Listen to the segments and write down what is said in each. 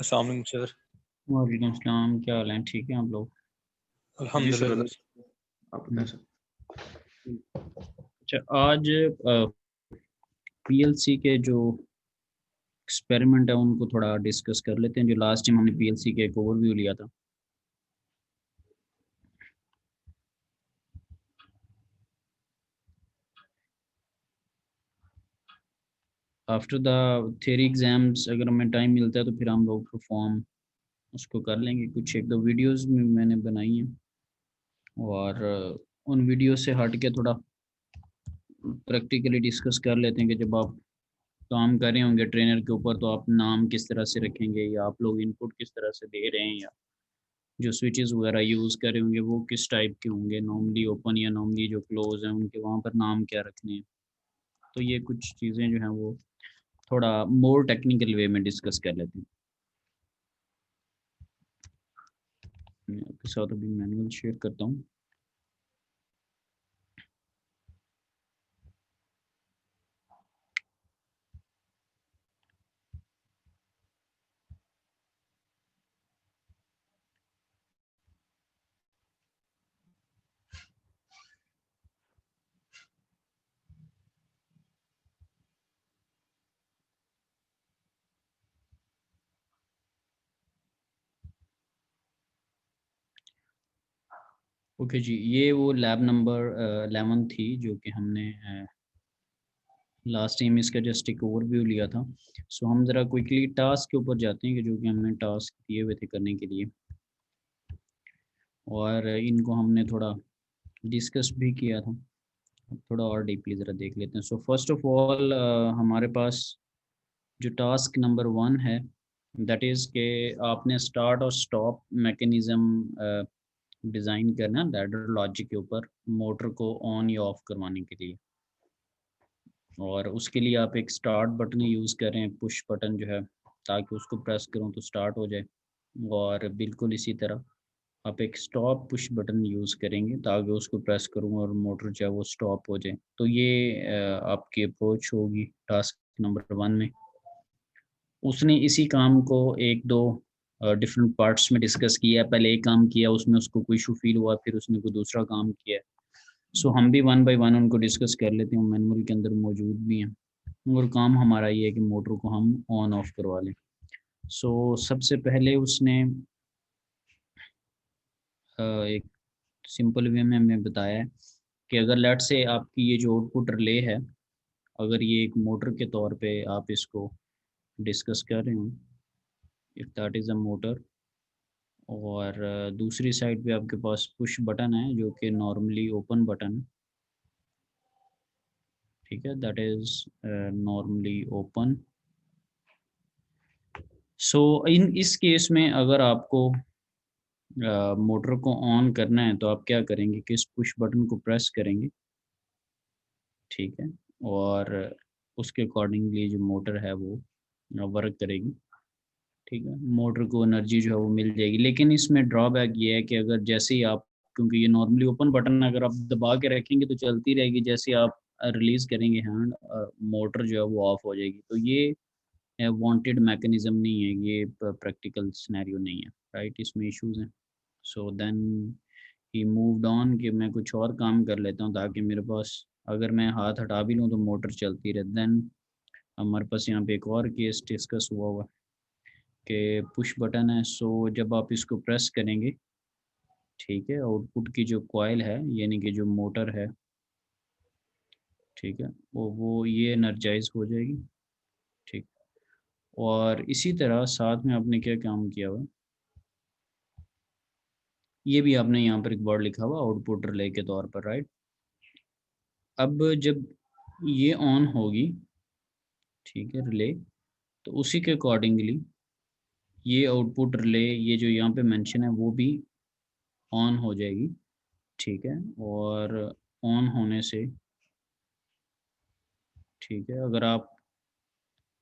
अस्सलाम वालेकुम सर। वालेकुम सलाम, क्या हाल है? ठीक है आप लोग? जी सर, अल्हम्दुलिल्लाह। आप बताएं सर। अच्छा, आज पीएलसी के जो एक्सपेरिमेंट है उनको थोड़ा डिस्कस कर लेते हैं। जो लास्ट टाइम हमने पीएलसी के एक ओवरव्यू लिया था। आफ्टर द थियरी एग्जाम्स अगर हमें टाइम मिलता है तो फिर हम लोग परफॉर्म उसको कर लेंगे। कुछ एक दो वीडियोस में मैंने बनाई हैं और उन वीडियो से हट के थोड़ा प्रैक्टिकली डिस्कस कर लेते हैं कि जब आप काम कर रहे होंगे ट्रेनर के ऊपर तो आप नाम किस तरह से रखेंगे या आप लोग इनपुट किस तरह से दे रहे हैं या जो स्विचेस वगैरह यूज़ कर रहे होंगे वो किस टाइप के होंगे, नॉर्मली ओपन या नॉर्मली जो क्लोज हैं उनके वहाँ पर नाम क्या रखने हैं। तो ये कुछ चीज़ें जो हैं वो थोड़ा मोर टेक्निकल वे में डिस्कस कर लेते हैं। मैं आपके साथ अभी मैनुअल शेयर करता हूँ। ओके जी, ये वो लैब नंबर 11 थी जो कि हमने लास्ट टाइम इसका जस्ट एक ओवरव्यू लिया था। सो हम ज़रा क्विकली टास्क के ऊपर जाते हैं कि जो कि हमने टास्क दिए हुए थे करने के लिए और इनको हमने थोड़ा डिस्कस भी किया था। थोड़ा और डीपली ज़रा देख लेते हैं। सो फर्स्ट ऑफ ऑल हमारे पास जो टास्क नंबर 1 है दैट इज़ के आपने स्टार्ट और स्टॉप मैकेनिज़्म डिज़ाइन करना लैडर लॉजिक के ऊपर मोटर को ऑन या ऑफ करवाने के लिए। और उसके लिए आप एक स्टार्ट बटन यूज़ करें, पुश बटन जो है ताकि उसको प्रेस करूँ तो स्टार्ट हो जाए। और बिल्कुल इसी तरह आप एक स्टॉप पुश बटन यूज़ करेंगे ताकि उसको प्रेस करूँ और मोटर जो है वो स्टॉप हो जाए। तो ये आपकी अप्रोच होगी टास्क नंबर 1 में। उसने इसी काम को 1-2 डिफरेंट पार्ट्स में डिस्कस किया। पहले एक काम किया, उसमें उसको कोई इश्यू फ़ील हुआ, फिर उसने कोई दूसरा काम किया। सो हम भी वन बाय वन उनको डिस्कस कर लेते हैं, मैनुअल के अंदर मौजूद भी हैं। और काम हमारा ये है कि मोटर को हम ऑन ऑफ करवा लें। सो सबसे पहले उसने एक सिंपल वे में हमें बताया है कि अगर लेट्स से आपकी ये जो आउटपुट रिले है, अगर ये एक मोटर के तौर पे आप इसको डिस्कस कर रहे हो, if that is a motor और दूसरी साइड पे आपके पास पुश बटन है जो कि नॉर्मली ओपन बटन है, ठीक है, दैट इज़ नॉर्मली ओपन। सो इन इस केस में अगर आपको मोटर को ऑन करना है तो आप क्या करेंगे कि इस पुश बटन को प्रेस करेंगे, ठीक है, और उसके अकॉर्डिंगली जो मोटर है वो वर्क करेगी, ठीक है। मोटर को एनर्जी जो है वो मिल जाएगी। लेकिन इसमें ड्रॉबैक ये है कि अगर जैसे ही आप, क्योंकि ये नॉर्मली ओपन बटन अगर आप दबा के रखेंगे तो चलती रहेगी, जैसे ही आप रिलीज़ करेंगे हैंड मोटर जो है वो ऑफ हो जाएगी। तो ये वांटेड मैकेनिज़्म नहीं है, ये प्रैक्टिकल सिनेरियो नहीं है, राइट? इसमें इश्यूज़ हैं। So then he moved on कि मैं कुछ और काम कर लेता हूँ ताकि मेरे पास अगर मैं हाथ हटा भी लूँ तो मोटर चलती रहे। देन हमारे पास यहाँ पे एक और केस डिस्कस हुआ कि पुश बटन है, सो जब आप इसको प्रेस करेंगे, ठीक है, आउटपुट की जो कॉइल है यानी कि जो मोटर है, ठीक है, वो ये एनर्जाइज हो जाएगी, ठीक। और इसी तरह साथ में आपने क्या काम किया हुआ, ये भी आपने यहाँ पर एक वर्ड लिखा हुआ आउटपुट रिले के तौर पर, राइट। अब जब ये ऑन होगी, ठीक है, रिले, तो उसी के अकॉर्डिंगली ये आउटपुट रिले ये जो यहाँ पे मेंशन है वो भी ऑन हो जाएगी, ठीक है। और ऑन होने से, ठीक है, अगर आप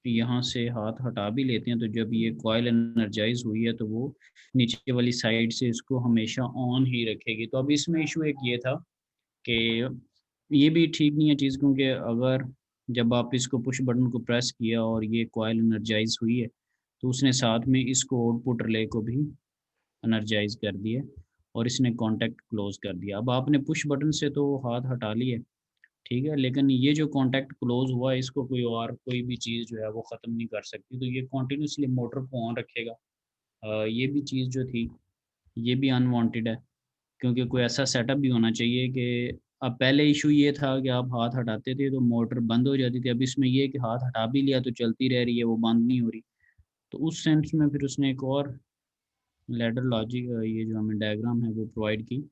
यहाँ से हाथ हटा भी लेते हैं तो जब ये कॉइल एनर्जाइज हुई है तो वो नीचे वाली साइड से इसको हमेशा ऑन ही रखेगी। तो अब इसमें इशू एक ये था कि ये भी ठीक नहीं है चीज़, क्योंकि अगर जब आप इसको पुश बटन को प्रेस किया और ये कॉइल एनर्जाइज हुई है तो उसने साथ में इसको आउटपुट रिले को भी एनर्जाइज कर दिया और इसने कॉन्टैक्ट क्लोज कर दिया। अब आपने पुश बटन से तो हाथ हटा लिए, ठीक है, लेकिन ये जो कॉन्टैक्ट क्लोज हुआ है इसको कोई और कोई भी चीज़ जो है वो ख़त्म नहीं कर सकती, तो ये कंटिन्यूसली मोटर को ऑन रखेगा। ये भी चीज़ जो थी ये भी अनवांटेड है, क्योंकि कोई ऐसा सेटअप भी होना चाहिए कि अब पहले इशू ये था कि आप हाथ हटाते थे तो मोटर बंद हो जाती थी, अब इसमें ये है कि हाथ हटा भी लिया तो चलती रह रही है, वो बंद नहीं हो रही। तो उस सेंस में फिर उसने एक और लैडर लॉजिक, ये जो हमें डायग्राम है वो प्रोवाइड की।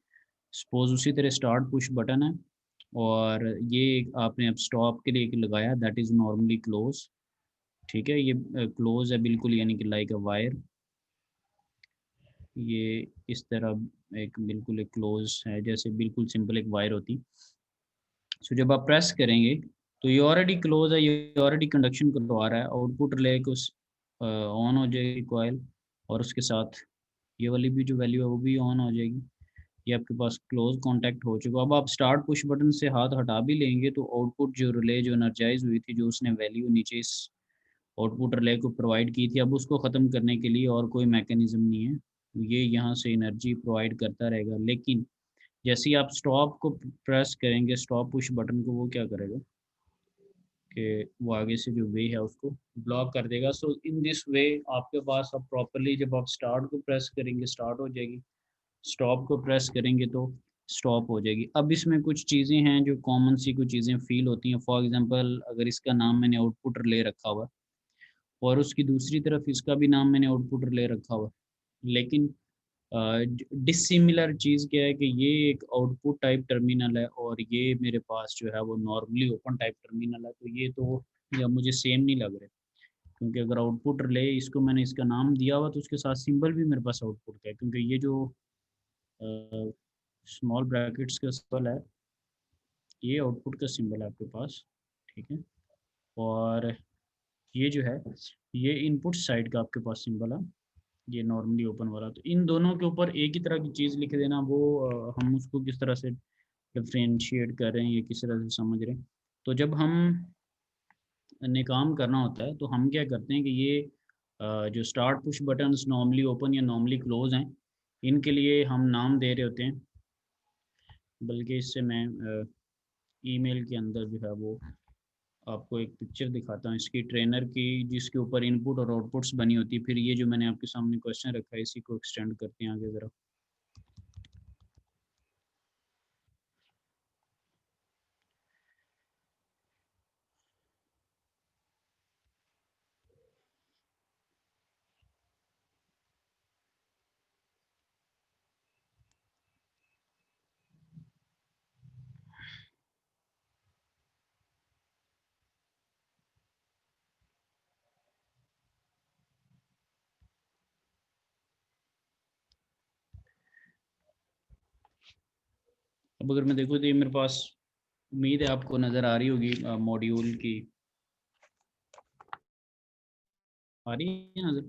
सपोज़ उसी तरह स्टार्ट पुश बटन है और ये आपने अब स्टॉप के लिए एक लगाया, दैट इज़ नॉर्मली क्लोज, ठीक है, ये क्लोज है बिल्कुल, यानी कि लाइक अ वायर, ये इस तरह एक बिल्कुल एक क्लोज है, जैसे बिल्कुल सिंपल एक वायर होती। सो जब आप प्रेस करेंगे तो ये ऑलरेडी क्लोज है, ये ऑलरेडी कंडक्शन करवा रहा है, आउटपुट रिले को ऑन हो जाएगी कॉइल और उसके साथ ये वाली भी जो वैल्यू है वो भी ऑन हो जाएगी। ये आपके पास क्लोज कॉन्टैक्ट हो चुका। अब आप स्टार्ट पुश बटन से हाथ हटा भी लेंगे तो आउटपुट जो रिले जो एनर्जाइज हुई थी, जो उसने वैल्यू नीचे इस आउटपुट रिले को प्रोवाइड की थी, अब उसको ख़त्म करने के लिए और कोई मैकेनिज़्म नहीं है। ये यहाँ से एनर्जी प्रोवाइड करता रहेगा, लेकिन जैसे ही आप स्टॉप को प्रेस करेंगे, स्टॉप पुश बटन को, वो क्या करेगा कि वो आगे से जो वे है उसको ब्लॉक कर देगा। सो इन दिस वे आपके पास अब प्रॉपर्ली जब आप स्टार्ट को प्रेस करेंगे स्टार्ट हो जाएगी, स्टॉप को प्रेस करेंगे तो स्टॉप हो जाएगी। अब इसमें कुछ चीज़ें हैं जो कॉमन सी कुछ चीज़ें फ़ील होती हैं। फॉर एग्ज़ाम्पल अगर इसका नाम मैंने आउटपुट रिले रखा हुआ है और उसकी दूसरी तरफ इसका भी नाम मैंने आउटपुट रिले रखा हुआ है, लेकिन डिसिमिलर चीज़ क्या है कि ये एक आउटपुट टाइप टर्मिनल है और ये मेरे पास जो है वो नॉर्मली ओपन टाइप टर्मिनल है, तो ये तो या मुझे सेम नहीं लग रहे, क्योंकि अगर आउटपुट रिले इसको मैंने इसका नाम दिया हुआ तो उसके साथ सिंबल भी मेरे पास आउटपुट का है, क्योंकि ये जो स्मॉल ब्रैकेट्स का सिंबल है ये आउटपुट का सिंबल है आपके पास, ठीक है, और ये जो है ये इनपुट साइड का आपके पास सिंबल है, ये नॉर्मली ओपन वाला। तो इन दोनों के ऊपर एक ही तरह की चीज़ लिख देना, वो हम उसको किस तरह से डिफरेंशिएट कर रहे हैं, ये किस तरह से समझ रहे हैं। तो जब हम ने काम करना होता है तो हम क्या करते हैं कि ये जो start push buttons normally open या नॉर्मली क्लोज हैं, इनके लिए हम नाम दे रहे होते हैं, बल्कि इससे मैं ईमेल के अंदर जो है वो आपको एक पिक्चर दिखाता हूँ इसकी ट्रेनर की, जिसके ऊपर इनपुट और आउटपुट्स बनी होती है। फिर ये जो मैंने आपके सामने क्वेश्चन रखा है इसी को एक्सटेंड करते हैं आगे ज़रा। अब अगर मैं देखूँ तो ये मेरे पास, उम्मीद है आपको नज़र आ रही होगी मॉड्यूल की, आ रही है नज़र?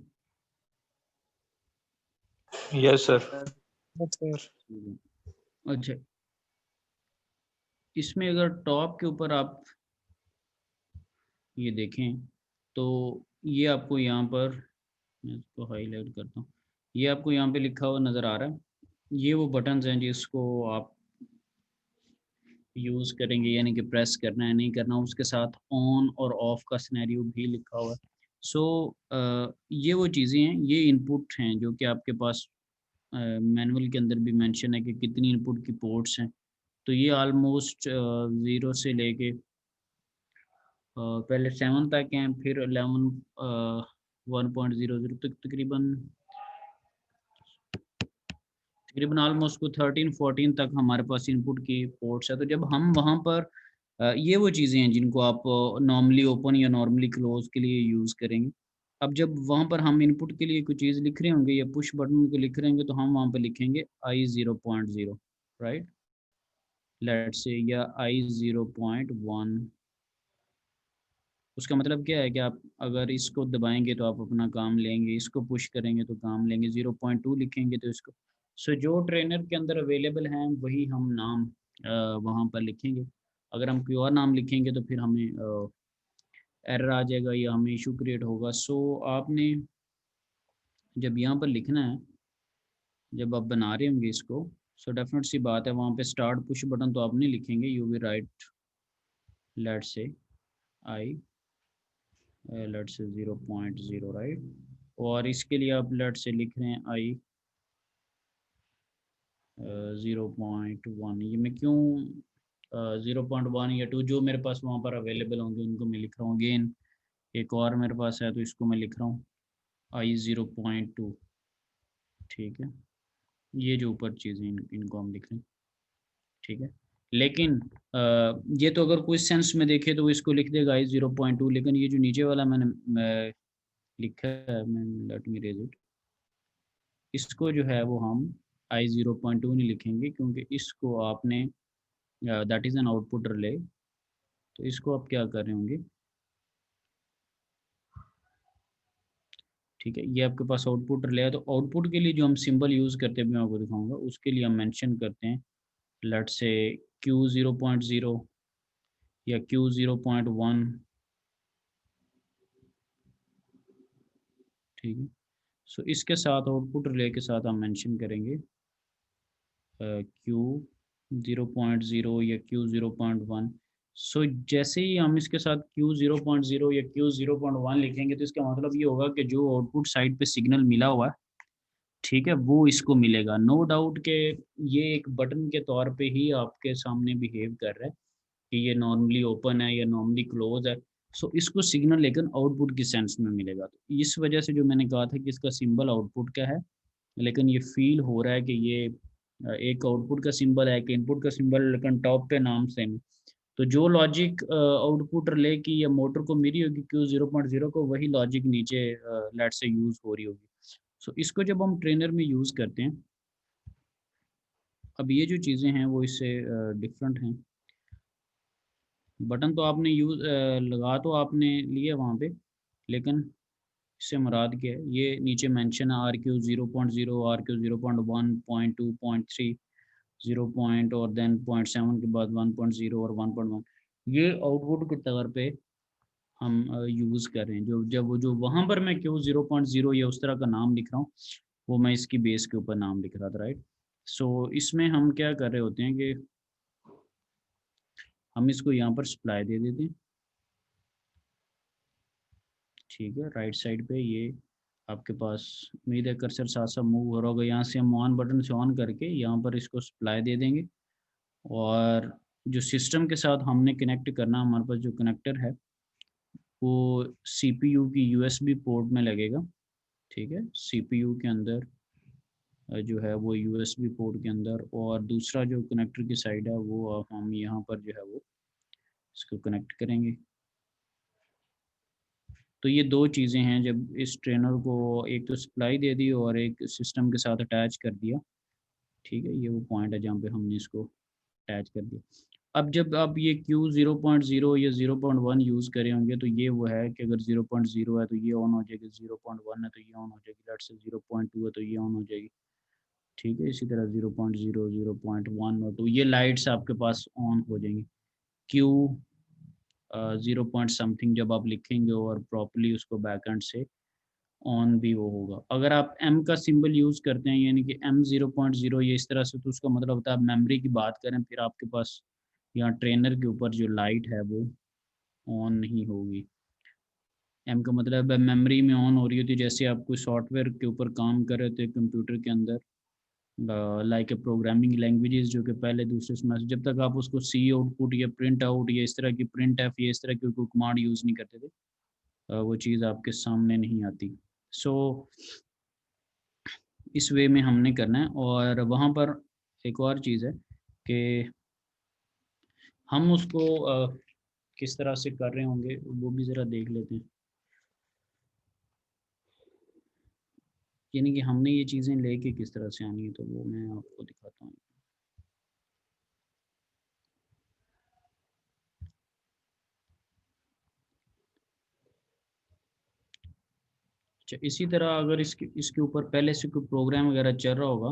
Yes sir. अच्छा, इसमें अगर टॉप के ऊपर आप ये देखें तो ये आपको यहाँ पर, मैं इसको हाईलाइट करता हूँ, ये आपको यहाँ पे लिखा हुआ नज़र आ रहा है, ये वो बटन्स हैं जिसको आप यूज़ करेंगे, यानी कि प्रेस करना है नहीं करना, उसके साथ ऑन और ऑफ का सिनेरियो भी लिखा हुआ है। सो ये वो चीज़ें हैं, ये इनपुट हैं जो कि आपके पास मैनुअल के अंदर भी मेंशन है कि कितनी इनपुट की पोर्ट्स हैं। तो ये ऑलमोस्ट 0 से लेके पहले 7 तक हैं, फिर 11 1.00 तक, तकरीबन तकरीबन ऑलमोस्ट को 13-14 तक हमारे पास इनपुट की पोर्ट्स है। तो जब हम वहाँ पर ये वो चीज़ें हैं जिनको आप नॉर्मली ओपन या नॉर्मली क्लोज के लिए यूज़ करेंगे। अब जब वहाँ पर हम इनपुट के लिए कोई चीज़ लिख रहे होंगे या पुश बटन को लिख रहे होंगे तो हम वहाँ पे लिखेंगे आई 0.0, राइट, लेट्स से, या आई 0.1। उसका मतलब क्या है कि आप अगर इसको दबाएँगे तो आप अपना काम लेंगे, इसको पुश करेंगे तो काम लेंगे, 0.2 लिखेंगे तो इसको, सो जो ट्रेनर के अंदर अवेलेबल हैं वही हम नाम वहाँ पर लिखेंगे। अगर हम कोई और नाम लिखेंगे तो फिर हमें एरर आ जाएगा या हमें इशू क्रिएट होगा। सो आपने जब यहाँ पर लिखना है, जब आप बना रहे होंगे इसको, सो डेफिनेट सी बात है वहाँ पे स्टार्ट पुश बटन तो आप नहीं लिखेंगे, you will write let's say I let's say 0.0 right, और इसके लिए आप लेट्स से लिख रहे हैं आई 0.1। ये मैं क्यों 0.1 या 2 जो मेरे पास वहाँ पर अवेलेबल होंगे उनको मैं लिख रहा हूँ। अगेन एक और मेरे पास है तो इसको मैं लिख रहा हूँ आई 0.2, ठीक है। ये जो ऊपर चीज़ें इनको हम लिख रहे हैं, ठीक है। लेकिन ये तो अगर कोई सेंस में देखे तो वो इसको लिख देगा आई 0.2, लेकिन ये जो नीचे वाला मैं लिखा है, मैं लेट मी रेज इट, इसको जो है वो हम आई 0.2 नहीं लिखेंगे, क्योंकि इसको आपने that is an output relay, तो इसको आप क्या कर रहे होंगे, ठीक है। ये आपके पास आउटपुट रिले है, तो आउटपुट के लिए जो हम सिंबल यूज़ करते हैं मैं आपको दिखाऊंगा, उसके लिए हम मेंशन करते हैं लेट्स से Q 0.0 या Q 0.1, ठीक है। सो इसके साथ आउटपुट रिले के साथ हम मेंशन करेंगे Q 0.0 या Q 0.1। सो जैसे ही हम इसके साथ Q 0.0 या Q 0.1 लिखेंगे तो इसका मतलब ये होगा कि जो आउटपुट साइड पे सिग्नल मिला हुआ है, ठीक है, वो इसको मिलेगा। नो डाउट के ये एक बटन के तौर पे ही आपके सामने बिहेव कर रहा है कि ये नॉर्मली ओपन है या नॉर्मली क्लोज है। सो इसको सिग्नल लेकिन आउटपुट की सेंस में मिलेगा। तो इस वजह से जो मैंने कहा था कि इसका सिंबल आउटपुट का है, लेकिन ये फील हो रहा है कि ये एक आउटपुट का सिंबल है, एक इनपुट का सिंबल, लेकिन टॉप पे नाम सेम है। तो जो लॉजिक आउटपुट रिले की या मोटर को मिली होगी Q 0.0 को, वही लॉजिक नीचे लेट से यूज़ हो रही होगी। सो इसको जब हम ट्रेनर में यूज़ करते हैं, अब ये जो चीज़ें हैं वो इससे डिफरेंट हैं। बटन तो आपने यूज़ लगा तो आपने लिया वहाँ पे, लेकिन इससे मुराद क्या है, ये नीचे मेंशन है RQ 0.0, RQ 0.1, 0.2, 0.3, 0 पॉइंट और देन 0.7 के बाद 1.0 और 1.1, ये आउटपुट के तौर पे हम यूज़ कर रहे हैं। जो जब वो जो वहाँ पर मैं क्यों 0.0 या उस तरह का नाम लिख रहा हूँ, वो मैं इसकी बेस के ऊपर नाम लिख रहा था, राइट। सो इसमें हम क्या कर रहे होते हैं कि हम इसको यहाँ पर सप्लाई दे देते हैं, ठीक है। राइट साइड पे ये आपके पास उम्मीद है कर्सर साथ साथ मूव हो रहा होगा। यहाँ से हम ऑन बटन से ऑन करके यहाँ पर इसको सप्लाई दे देंगे, और जो सिस्टम के साथ हमने कनेक्ट करना, हमारे पास जो कनेक्टर है वो CPU की USB पोर्ट में लगेगा, ठीक है। CPU के अंदर जो है वो USB पोर्ट के अंदर, और दूसरा जो कनेक्टर की साइड है वो हम यहाँ पर जो है वो इसको कनेक्ट करेंगे। तो ये दो चीज़ें हैं, जब इस ट्रेनर को एक तो सप्लाई दे दी और एक सिस्टम के साथ अटैच कर दिया, ठीक है। ये वो पॉइंट है जहाँ पे हमने इसको अटैच कर दिया। अब जब आप ये Q 0.0 या 0.1 यूज़ करे होंगे तो ये वो है कि अगर 0.0 है तो ये ऑन हो जाएगी, 0.1 है तो ये ऑन हो जाएगी, लेट्स से 0.2 है तो ये ऑन हो जाएगी, ठीक है। इसी तरह 0.0, 0.1 और 2 ये लाइट्स आपके पास ऑन हो जाएंगी। Q 0 पॉइंट समथिंग जब आप लिखेंगे और प्रॉपर्ली उसको बैकएंड से ऑन भी वो होगा। अगर आप M का सिंबल यूज़ करते हैं यानी कि M 0.0 ये इस तरह से, तो उसका मतलब होता है आप मेमोरी की बात करें, फिर आपके पास यहाँ ट्रेनर के ऊपर जो लाइट है वो ऑन नहीं होगी। M का मतलब है मेमोरी में ऑन हो रही होती है, जैसे आप कोई सॉफ्टवेयर के ऊपर काम कर रहे थे कंप्यूटर के अंदर, लाइक ए प्रोग्रामिंग लैंग्वेजेस जो कि पहले दूसरे समय से जब तक आप उसको सी आउटपुट या प्रिंट आउट या इस तरह की प्रिंट एफ या इस तरह की कोई कमांड यूज़ नहीं करते थे, वो चीज़ आपके सामने नहीं आती। सो इस वे में हमने करना है। और वहाँ पर एक और चीज़ है कि हम उसको किस तरह से कर रहे होंगे वो भी ज़रा देख लेते हैं। यानी कि हमने ये चीज़ें लेके किस तरह से आनी है, तो वो मैं आपको दिखाता हूँ। अच्छा, इसी तरह अगर इसके ऊपर पहले से कोई प्रोग्राम वगैरह चल रहा होगा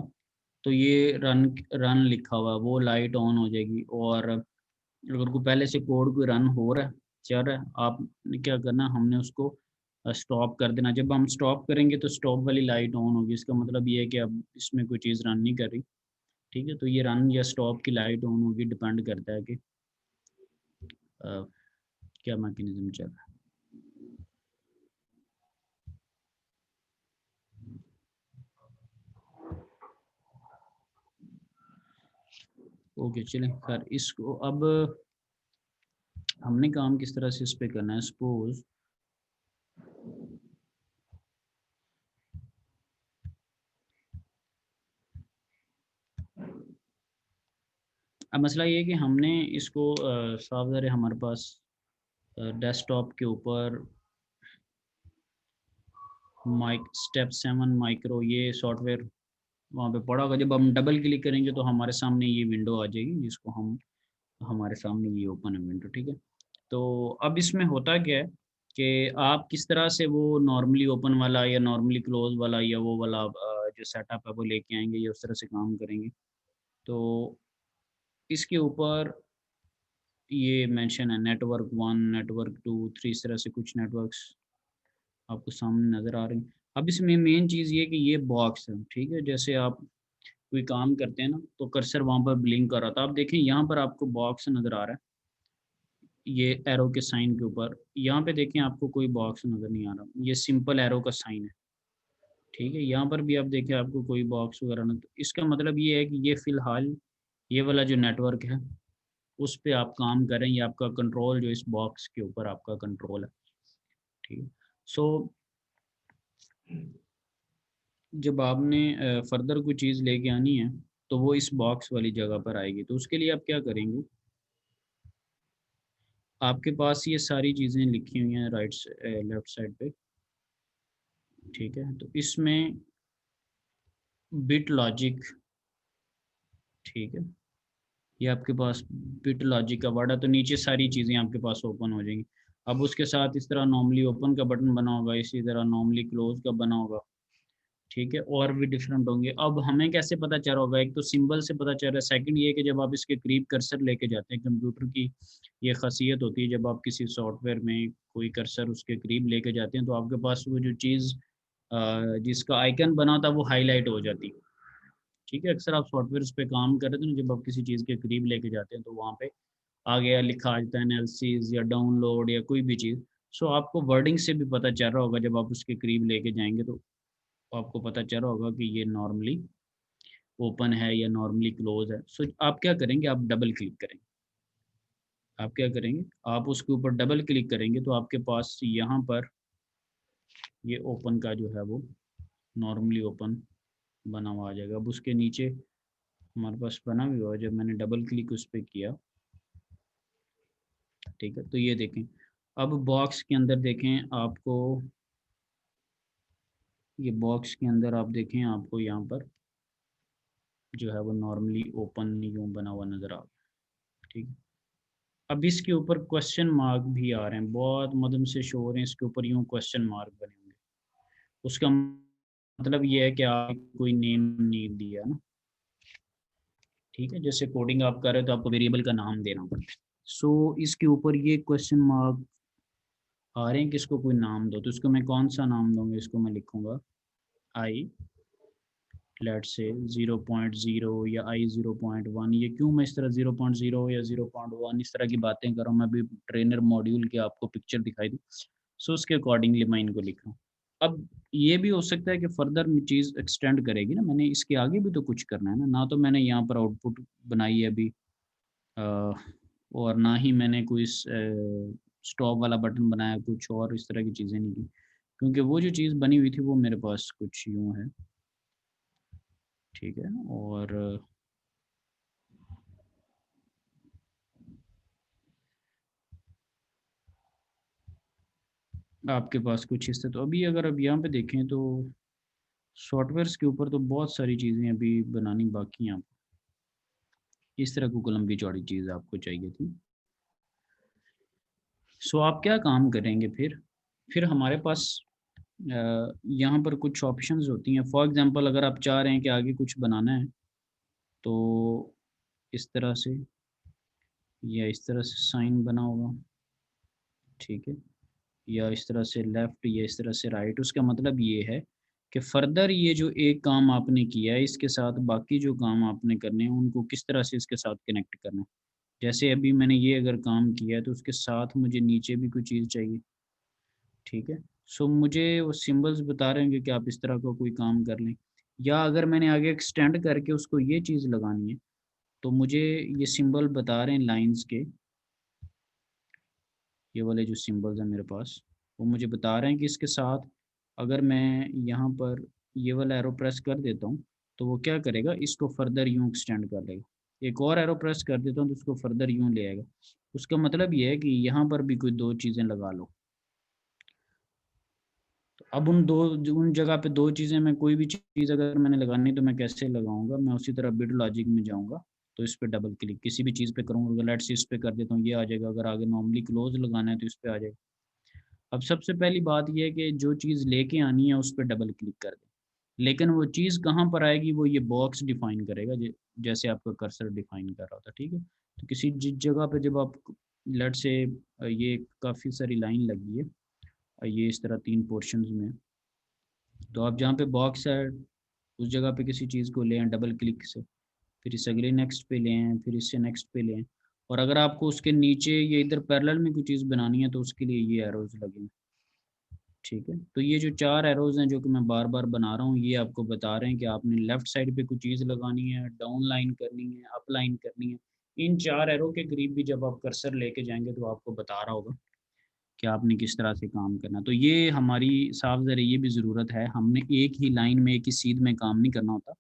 तो ये रन रन लिखा हुआ है वो लाइट ऑन हो जाएगी। और अगर कोई पहले से कोड कोई रन हो रहा है, चल रहा है, आपने क्या करना, हमने उसको स्टॉप कर देना। जब हम स्टॉप करेंगे तो स्टॉप वाली लाइट ऑन होगी, इसका मतलब ये है कि अब इसमें कोई चीज़ रन नहीं कर रही। ठीक है, तो ये रन या स्टॉप की लाइट ऑन होगी, डिपेंड करता है कि क्या मैकेनिज्म चल रहा है। ओके चलें, खैर इसको अब हमने काम किस तरह से इस पे करना है। सपोज अब मसला ये है कि हमने इसको साफ ज़ाहिर है हमारे पास डेस्कटॉप के ऊपर स्टेप 7 माइक्रो ये सॉफ्टवेयर वहाँ पे पड़ा होगा। जब हम डबल क्लिक करेंगे तो हमारे सामने ये विंडो आ जाएगी, जिसको हम हमारे सामने ये ओपन है विंडो। ठीक है, तो अब इसमें होता क्या है कि आप किस तरह से वो नॉर्मली ओपन वाला या नॉर्मली क्लोज वाला या वो वाला जो सेटअप है वो लेके आएंगे या उस तरह से काम करेंगे। तो इसके ऊपर ये मेंशन है नेटवर्क 1, नेटवर्क 2, 3, इस तरह से कुछ नेटवर्क्स आपको सामने नज़र आ रहे हैं। अब इसमें मेन चीज़ ये कि ये बॉक्स है, ठीक है? जैसे आप कोई काम करते हैं ना, तो कर्सर वहाँ पर ब्लिंक कर रहा था। आप देखें यहाँ पर आपको बॉक्स नज़र आ रहा है, ये एरो के साइन के ऊपर। यहाँ पे देखें आपको कोई बॉक्स नज़र नहीं आ रहा, ये सिंपल एरो का साइन है, ठीक है? यहाँ पर भी आप देखें आपको कोई बॉक्स वगैरह नहीं, तो इसका मतलब ये है कि ये फ़िलहाल ये वाला जो नेटवर्क है, उस पे आप काम करें, ये आपका कंट्रोल जो इस बॉक्स के ऊपर आपका कंट्रोल है, ठीक है? सो जब आपने फर्दर कोई चीज़ लेके आनी है, तो वो इस बॉक्स वाली जगह पर आएगी। तो उसके लिए आप क्या करेंगे, आपके पास ये सारी चीज़ें लिखी हुई हैं लेफ्ट साइड पे, ठीक है? तो इसमें बिट लॉजिक, ठीक है? ये आपके पास बिट लॉजिक का वर्ड है, तो नीचे सारी चीज़ें आपके पास ओपन हो जाएँगी। अब उसके साथ इस तरह नॉर्मली ओपन का बटन बना होगा, इसी तरह नॉर्मली क्लोज़ का बना होगा। ठीक है, और भी डिफरेंट होंगे। अब हमें कैसे पता चल रहा होगा, एक तो सिंबल से पता चल रहा है, सेकंड ये है कि जब आप इसके करीब कर्सर लेके जाते हैं, कंप्यूटर की ये ख़ासियत होती है, जब आप किसी सॉफ्टवेयर में कोई कर्सर उसके करीब लेके जाते हैं, तो आपके पास वो जो चीज़ जिसका आइकन बना था वो हाईलाइट हो जाती है। ठीक है, अक्सर आप सॉफ्टवेयर्स पे काम कर रहे थे ना, जब आप किसी चीज़ के करीब लेके जाते हैं तो वहाँ पे आ गया लिखा आ जाता है एनालिसिस या डाउनलोड या कोई भी चीज़। सो आपको वर्डिंग से भी पता चल रहा होगा, जब आप उसके करीब लेके जाएँगे तो आपको पता चल रहा होगा कि ये नॉर्मली ओपन है या नॉर्मली क्लोज है। सो आप क्या करेंगे, आप डबल क्लिक करेंगे। आप क्या करेंगे, आप उसके ऊपर डबल क्लिक करेंगे तो आपके पास यहाँ पर ये ओपन का जो है वो नॉर्मली ओपन बना हुआ आ जाएगा। अब उसके नीचे हमारे पास बना भी हुआ है, जब मैंने डबल क्लिक उस पर किया, ठीक है? तो ये देखें, अब बॉक्स के अंदर देखें आपको, ये बॉक्स के अंदर आप देखें आपको यहाँ पर जो है वो नॉर्मली ओपन यूँ बना हुआ नज़र आ रहा है, ठीक है? अब इसके ऊपर क्वेश्चन मार्क भी आ रहे हैं, बहुत मदम से शो हो रहे हैं इसके ऊपर यूँ क्वेश्चन मार्क बने होंगे। उसका मतलब ये है कि आप कोई नेम नहीं दिया ना, ठीक है? जैसे कोडिंग आप कर रहे हो तो आपको वेरिएबल का नाम देना पड़ता है। सो इसके ऊपर ये क्वेश्चन मार्क आ रहे हैं कि इसको कोई नाम दो, तो इसको मैं कौन सा नाम दूँगा? इसको मैं लिखूँगा आई लेट्स से 0.0 या आई 0.1। ये क्यों मैं इस तरह 0.0 या 0.1 इस तरह की बातें कर रहा हूँ, मैं अभी ट्रेनर मॉड्यूल की आपको पिक्चर दिखाई दूँ, सो उसके अकॉर्डिंगली मैं इनको लिख रहा हूँ। अब ये भी हो सकता है कि फर्दर चीज़ एक्सटेंड करेगी ना, मैंने इसके आगे भी तो कुछ करना है ना, तो मैंने यहाँ पर आउटपुट बनाई है अभी और ना ही मैंने कोई स्टॉप वाला बटन बनाया, कुछ और इस तरह की चीज़ें नहीं की, क्योंकि वो जो चीज़ बनी हुई थी वो मेरे पास कुछ यूँ है, ठीक है? और आपके पास कुछ हिस्से, तो अभी अगर आप यहाँ पे देखें तो सॉफ्टवेयर्स के ऊपर तो बहुत सारी चीज़ें अभी बनानी बाकी हैं आपको। इस तरह को लंबी चौड़ी चीज़ आपको चाहिए थी। सो आप क्या काम करेंगे फिर? फिर हमारे पास यहाँ पर कुछ ऑप्शंस होती हैं। फॉर एग्ज़ाम्पल अगर आप चाह रहे हैं कि आगे कुछ बनाना है, तो इस तरह से या इस तरह से साइन बना होगा, ठीक है? या इस तरह से लेफ़्ट या इस तरह से राइट, उसका मतलब ये है कि फ़र्दर ये जो एक काम आपने किया है, इसके साथ बाकी जो काम आपने करने हैं, उनको किस तरह से इसके साथ कनेक्ट करना है। जैसे अभी मैंने ये अगर काम किया है, तो उसके साथ मुझे नीचे भी कोई चीज़ चाहिए, ठीक है? सो मुझे वो सिंबल्स बता रहे हैं कि आप इस तरह का कोई काम कर लें, या अगर मैंने आगे एक्सटेंड करके उसको ये चीज़ लगानी है, तो मुझे ये सिंबल बता रहे हैं लाइन्स के, ये वाले जो सिंबल्स हैं मेरे पास, वो मुझे बता रहे हैं कि इसके साथ अगर मैं यहाँ पर ये वाला एरो प्रेस कर देता हूँ, तो वो क्या करेगा, इसको फर्दर यूँ एक्सटेंड कर देगा। एक और एरो प्रेस कर देता हूँ, तो उसको फर्दर यूँ ले आएगा। उसका मतलब ये है कि यहाँ पर भी कोई 2 चीज़ें लगा लो। तो अब उन जगह पे 2 चीज़ें, मैं कोई भी चीज़ अगर मैंने लगानी है, तो मैं कैसे लगाऊँगा? मैं उसी तरह बिट लॉजिक में जाऊँगा, तो इस पे डबल क्लिक किसी भी चीज़ पे करूँगा, अगर लेट्स से इस पे कर देता हूँ, ये आ जाएगा। अगर आगे नॉर्मली क्लोज़ लगाना है, तो इस पे आ जाएगा। अब सबसे पहली बात ये है कि जो चीज़ लेके आनी है, उस पे डबल क्लिक कर दें। लेकिन वो चीज़ कहाँ पर आएगी, वो ये बॉक्स डिफ़ाइन करेगा, जैसे आपका कर्सर डिफ़ाइन कर रहा होता है, ठीक है? तो किसी जगह पे जब आप लेट्स से ये काफ़ी सारी लाइन लगी है, ये इस तरह 3 पोर्शंस में, तो आप जहाँ पे बॉक्स है, उस जगह पे किसी चीज़ को लें डबल क्लिक से, फिर इस अगले नेक्स्ट पे लें, फिर इससे नेक्स्ट पे लें, और अगर आपको उसके नीचे ये इधर पैरेलल में कोई चीज़ बनानी है, तो उसके लिए ये एरोज़ लगेंगे। ठीक है, तो ये जो 4 एरोज़ हैं जो कि मैं बार-बार बना रहा हूँ, ये आपको बता रहे हैं कि आपने लेफ़्ट साइड पे कोई चीज़ लगानी है, डाउन लाइन करनी है, अप लाइन करनी है। इन 4 एरो के करीब भी जब आप कर्सर लेके जाएँगे, तो आपको बता रहा होगा कि आपने किस तरह से काम करना है। तो ये हमारी साफ-ज़ाहिर ये भी ज़रूरत है, हमने एक ही लाइन में, एक ही सीध में काम नहीं करना होता,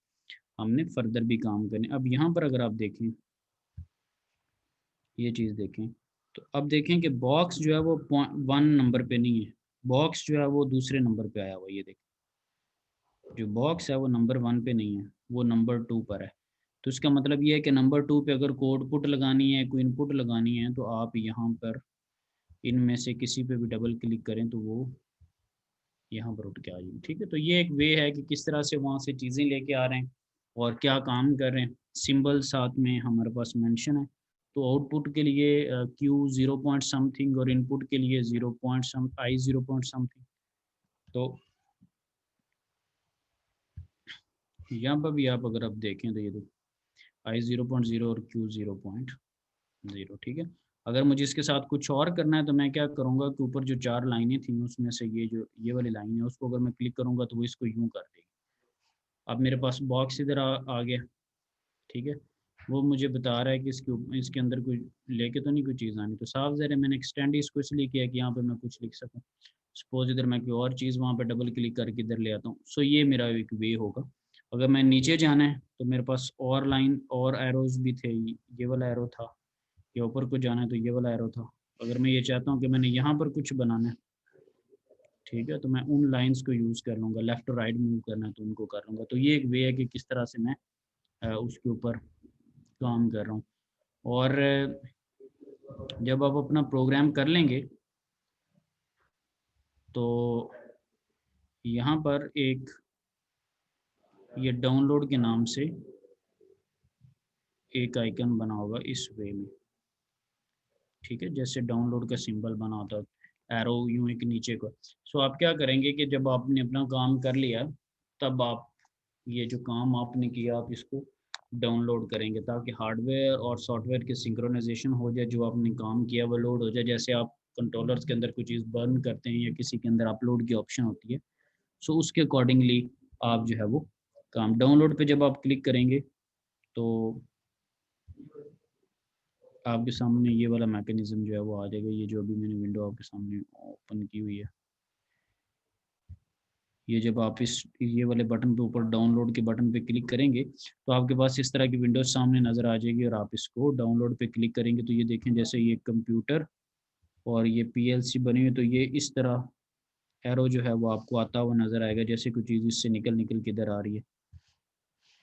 हमने फ़र्दर भी काम करने। अब यहाँ पर अगर आप देखें, ये चीज़ देखें, तो अब देखें कि बॉक्स जो है वो 1 नंबर पे नहीं है, बॉक्स जो है वो दूसरे नंबर पे आया हुआ है, ये देखें। जो बॉक्स है वो नंबर 1 पे नहीं है, वो नंबर 2 पर है। तो इसका मतलब ये है कि नंबर 2 पे अगर कोई आउटपुट लगानी है, कोई इनपुट लगानी है, तो आप यहाँ पर इनमें से किसी पे भी डबल क्लिक करें, तो वो यहाँ पर उठ के आ जाएगी, ठीक है? तो ये एक वे है कि किस तरह से वहाँ से चीज़ें लेके आ रहे हैं और क्या काम कर रहे हैं। सिंबल साथ में हमारे पास मेंशन है। तो आउटपुट के लिए Q 0 पॉइंट समथिंग और इनपुट के लिए 0 पॉइंट I 0 पॉइंट समथिंग। तो यहाँ पर भी आप अगर आप देखें, तो ये देखो I 0.0 और Q 0.0, ठीक है? अगर मुझे इसके साथ कुछ और करना है, तो मैं क्या करूँगा कि ऊपर जो 4 लाइनें थी, उसमें से ये वाली लाइन है, उसको अगर मैं क्लिक करूँगा, तो वो इसको यूँ कर देगी। अब मेरे पास बॉक्स इधर आ गया, ठीक है? वो मुझे बता रहा है कि इसके अंदर कोई लेके तो नहीं कोई चीज़ आनी। तो साफ-ज़ाहिर है, मैंने एक्सटेंड इसको इसलिए किया कि यहाँ पे मैं कुछ लिख सकूँ। सपोज़ इधर मैं कोई और चीज़ वहाँ पे डबल क्लिक करके इधर ले आता हूँ। सो ये मेरा एक वे होगा। अगर मैं नीचे जाना है, तो मेरे पास और लाइन और एरोज़ भी थे। ये वाला एरो था, या ऊपर को जाना है, तो ये वाला एरो था। अगर मैं ये चाहता हूँ कि मैंने यहाँ पर कुछ बनाना है, ठीक है? तो मैं उन लाइन्स को यूज़ कर लूँगा। लेफ़्ट और राइट मूव करना है, तो उनको कर लूँगा। तो ये एक वे है कि किस तरह से मैं उसके ऊपर काम कर रहा हूँ। और जब आप अपना प्रोग्राम कर लेंगे, तो यहाँ पर एक ये डाउनलोड के नाम से एक आइकन बना होगा इस वे में, ठीक है? जैसे डाउनलोड का सिंबल बना होता है, एरो यूँ एक नीचे को। सो आप क्या करेंगे कि जब आपने अपना काम कर लिया, तब आप ये जो काम आपने किया, आप इसको डाउनलोड करेंगे, ताकि हार्डवेयर और सॉफ्टवेयर की सिंक्रोनाइज़ेशन हो जाए। जो आपने काम किया वो लोड हो जाए। जैसे आप कंट्रोलर्स के अंदर कोई चीज़ बर्न करते हैं, या किसी के अंदर अपलोड की ऑप्शन होती है, सो उसके अकॉर्डिंगली आप जो है वो काम डाउनलोड पे जब आप क्लिक करेंगे, तो आपके सामने ये वाला मैकेनिज़्म जो है वो आ जाएगा। ये जो अभी मैंने विंडो आपके सामने ओपन की हुई है, ये जब आप इस ये वाले बटन पे, ऊपर डाउनलोड के बटन पे क्लिक करेंगे, तो आपके पास इस तरह की विंडोज़ सामने नज़र आ जाएगी, और आप इसको डाउनलोड पे क्लिक करेंगे, तो ये देखें जैसे ये कंप्यूटर और ये पीएलसी बनी हुई है, तो ये इस तरह एरो जो है वो आपको आता हुआ नज़र आएगा, जैसे कोई चीज़ इससे निकल के इधर आ रही है।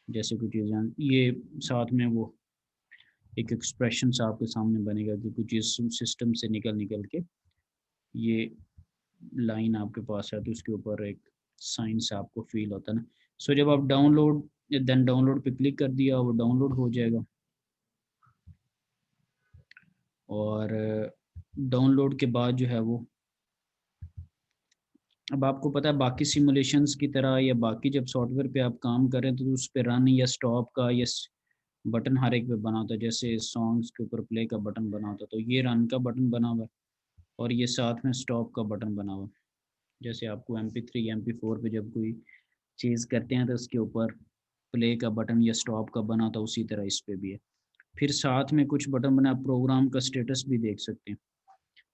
जैसे कोई चीज़ यहाँ ये साथ में वो एक एक्सप्रेशन सा आपके सामने बनेगा कि कुछ चीज़ सिस्टम से निकल के ये लाइन आपके पास है, तो उसके ऊपर एक साइन सा आपको फ़ील होता है ना। सो जब आप डाउनलोड पे क्लिक कर दिया, वो डाउनलोड हो जाएगा, और डाउनलोड के बाद जो है वो अब आपको पता है बाकी सिमुलेशंस की तरह या बाकी जब सॉफ्टवेयर पे आप काम करें तो उस पे रन या स्टॉप का या बटन हर एक पे बना होता है, जैसे सॉन्ग्स के ऊपर प्ले का बटन बना होता है, तो ये रन का बटन बना हुआ है और ये साथ में स्टॉप का बटन बना हुआ है। जैसे आपको MP3 MP4 पे जब कोई चीज़ करते हैं तो उसके ऊपर प्ले का बटन या स्टॉप का बना होता है, उसी तरह इस पे भी है। फिर साथ में कुछ बटन बना, आप प्रोग्राम का स्टेटस भी देख सकते हैं,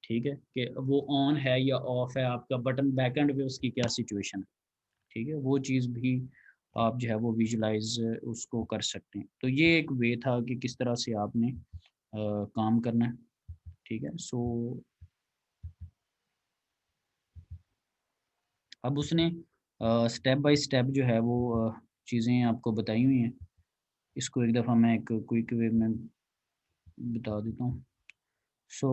ठीक है, कि वो ऑन है या ऑफ है, आपका बटन बैकएंड पे उसकी क्या सिचुएशन है, ठीक है, वो चीज़ भी आप जो है वो विजुलाइज उसको कर सकते हैं। तो ये एक वे था कि किस तरह से आपने काम करना है, ठीक है। सो अब उसने स्टेप बाय स्टेप जो है वो चीज़ें आपको बताई हुई हैं। इसको एक दफ़ा मैं एक क्विक वे में बता देता हूँ। सो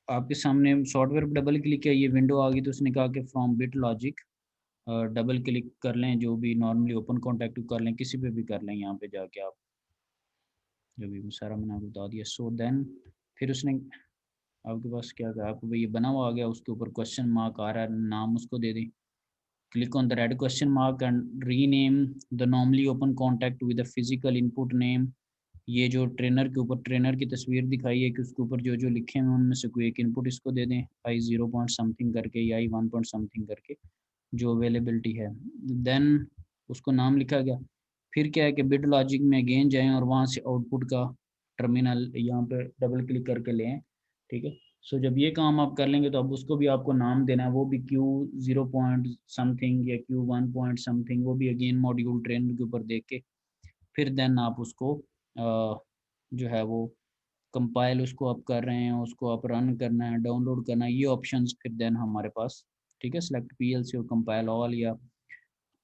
आपके सामने सॉफ्टवेयर पे डबल क्लिक किया, ये विंडो आ गई, तो उसने कहा कि from bit logic double click कर लें, जो भी नॉर्मली ओपन कॉन्टैक्ट कर लें, किसी पे भी कर लें यहाँ पे जाके आप, जो भी सारा मैंने आपको बता दिया। सो देन फिर उसने आपके पास क्या कहा, आपको भाई ये बना हुआ आ गया, उसके ऊपर क्वेश्चन मार्क आ रहा है, नाम उसको दे दें। Click on the red question mark and rename the normally open contact with a physical input name। ये जो ट्रेनर के ऊपर ट्रेनर की तस्वीर दिखाई है कि उसके ऊपर जो जो लिखे हैं उनमें से कोई एक इनपुट इसको दे दें, I0 पॉइंट समथिंग करके या I1 पॉइंट समथिंग करके जो अवेलेबिलिटी है। देन उसको नाम लिखा गया। फिर क्या है कि बिट लॉजिक में अगेन जाएं और वहाँ से आउटपुट का टर्मिनल यहाँ पे डबल क्लिक करके लें, ठीक है। सो जब ये काम आप कर लेंगे तो अब उसको भी आपको नाम देना है, वो भी Q0 पॉइंट समथिंग या Q1 पॉइंट समथिंग, वो भी अगेन मॉड्यूल ट्रेनर के ऊपर देख के फिर देन आप उसको जो है वो कंपाइल उसको आप कर रहे हैं, उसको आप रन करना है, डाउनलोड करना है, ये ऑप्शंस फिर देन हमारे पास, ठीक है। सेलेक्ट PLC और कंपाइल ऑल, या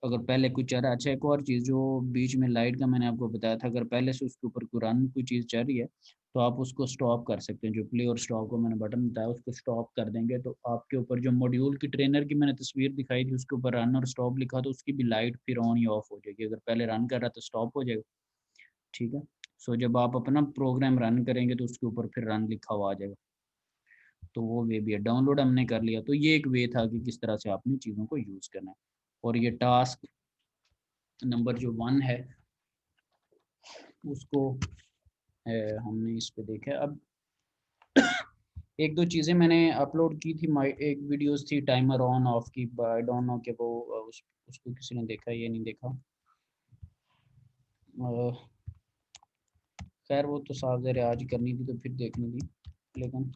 अगर पहले कुछ चल रहा है। अच्छा, एक और चीज़ जो बीच में लाइट का मैंने आपको बताया था, अगर पहले से उसके ऊपर कोई रन कोई चीज़ चल रही है तो आप उसको स्टॉप कर सकते हैं, जो प्ले और स्टॉप को मैंने बटन बताया उसको स्टॉप कर देंगे तो आपके ऊपर जो मॉड्यूल की ट्रेनर की मैंने तस्वीर दिखाई थी उसके ऊपर रन और स्टॉप लिखा, तो उसकी भी लाइट फिर ऑन या ऑफ हो जाएगी। अगर पहले रन कर रहा तो स्टॉप हो जाएगा, ठीक है। सो जब आप अपना प्रोग्राम रन करेंगे तो उसके ऊपर फिर रन लिखा हुआ आ जाएगा, तो वो वे भी है। डाउनलोड हमने कर लिया, तो ये एक वे था कि किस तरह से आपने चीज़ों को यूज़ करना है। और ये टास्क नंबर जो 1 है उसको हमने इस पे देखा है। अब एक दो चीज़ें मैंने अपलोड की थी, माई एक वीडियोस थी टाइमर ऑन ऑफ की, आई डोंट नो कि वो उसको किसी ने देखा या नहीं देखा। खैर वो तो साफ ज़रा आज करनी थी तो फिर देखनी थी, लेकिन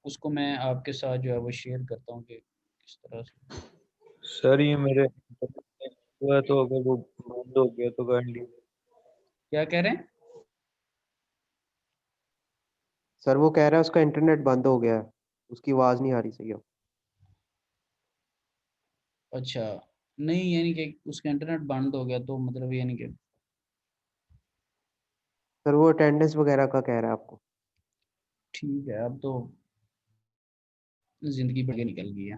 उसको मैं आपके साथ जो है वो शेयर करता हूँ कि किस तरह से। सर ये मेरे हुआ तो अगर वो बंद हो गया तो काइंडली। क्या कह रहे हैं? सर वो कह रहा है उसका इंटरनेट बंद हो गया है, उसकी आवाज नहीं आ रही सही अब। अच्छा, नहीं यानी कि उसका इंटरनेट बंद हो गया तो मतलब यानी कि सर वो अटेंडेंस वगैरह का कह रहा है आपको। ठीक है, अब तो ज़िंदगी बढ़ के निकल गई है,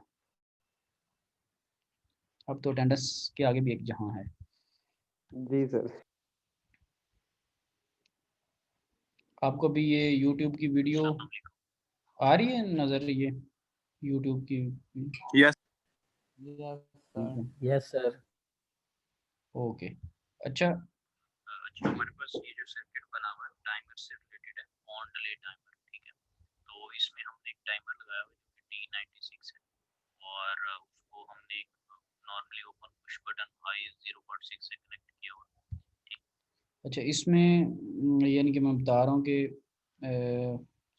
अब तो अटेंडेंस के आगे भी एक जहां है। जी सर। आपको भी ये यूट्यूब की वीडियो आ रही है नज़र, ये यूट्यूब की? यस ठीक है, यस सर। ओके। अच्छा, हमारे पास ये जो सर्किट बना हुआ है टाइमर से रिलेटेड है, ऑन डिले टाइमर, ठीक है। तो इसमें हमने एक टाइमर लगाया हुआ है जो कि T96 है, और उसको हमने normally open push button I0.6 से कनेक्ट किया हुआ है, ठीक। अच्छा, इसमें यानी कि मैं बता रहा हूँ कि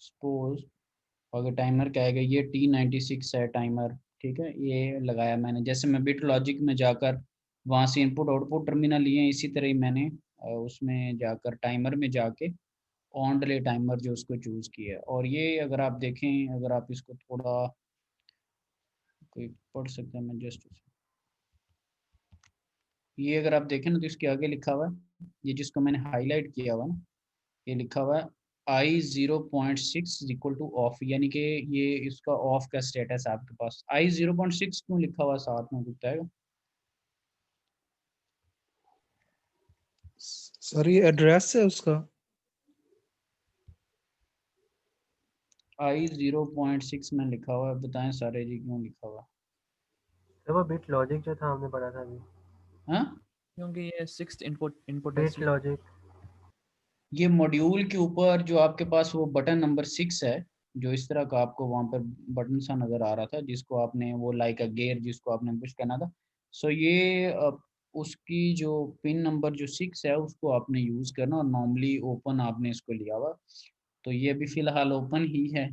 सपोज अगर टाइमर क्या है, ये T96 है टाइमर, ठीक है, ये लगाया मैंने। जैसे मैं बिट लॉजिक में जाकर वहाँ से इनपुट आउटपुट टर्मिनल लिए, इसी तरह ही मैंने उसमें जाकर टाइमर में जाके ऑन डिले टाइमर जो उसको चूज़ किया है। और ये अगर आप देखें, अगर आप इसको थोड़ा कोई पढ़ सकते हैं, मैं जस्ट ये अगर आप देखें ना तो इसके आगे लिखा हुआ है, ये जिसको मैंने हाईलाइट किया हुआ ना, ये लिखा हुआ है I0.6 इक्वल टू ऑफ, यानी कि ये इसका ऑफ का स्टेटस है आपके पास। I0.6 क्यों लिखा हुआ साथ में बताएगा? सर ये एड्रेस है उसका। I0.6 में लिखा हुआ है, बताएं सारे जी क्यों लिखा हुआ है? तो वो बिट लॉजिक जो था हमने पढ़ा था अभी, हाँ, क्योंकि ये 6th इनपुट बिट लॉजिक। ये मॉड्यूल के ऊपर जो आपके पास वो बटन नंबर 6 है, जो इस तरह का आपको वहाँ पर बटन सा नज़र आ रहा था, जिसको आपने वो लाइक अ गेयर जिसको आपने पुश करना था। सो ये उसकी जो पिन नंबर जो 6 है उसको आपने यूज़ करना, और नॉर्मली ओपन आपने इसको लिया हुआ, तो ये भी फ़िलहाल ओपन ही है।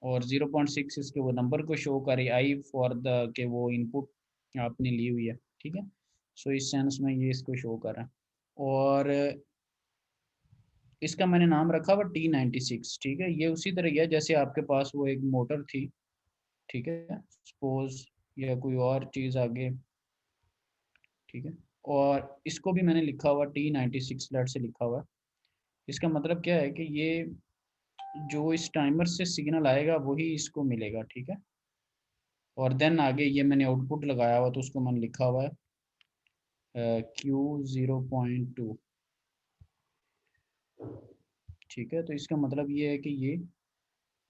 और 0.6 इसके वो नंबर को शो करे आई फॉर द के वो इनपुट आपने ली हुई है, ठीक है। सो इस सेंस में ये इसको शो कर रहा है। और इसका मैंने नाम रखा हुआ T96, ठीक है। ये उसी तरह है जैसे आपके पास वो एक मोटर थी, ठीक है, सपोज, या कोई और चीज़ आगे, ठीक है। और इसको भी मैंने लिखा हुआ T96 लेट से लिखा हुआ है। इसका मतलब क्या है कि ये जो इस टाइमर से सिग्नल आएगा वही इसको मिलेगा, ठीक है। और देन आगे ये मैंने आउटपुट लगाया हुआ, तो उसको मैंने लिखा हुआ है Q0.2, ठीक है। तो इसका मतलब ये है कि ये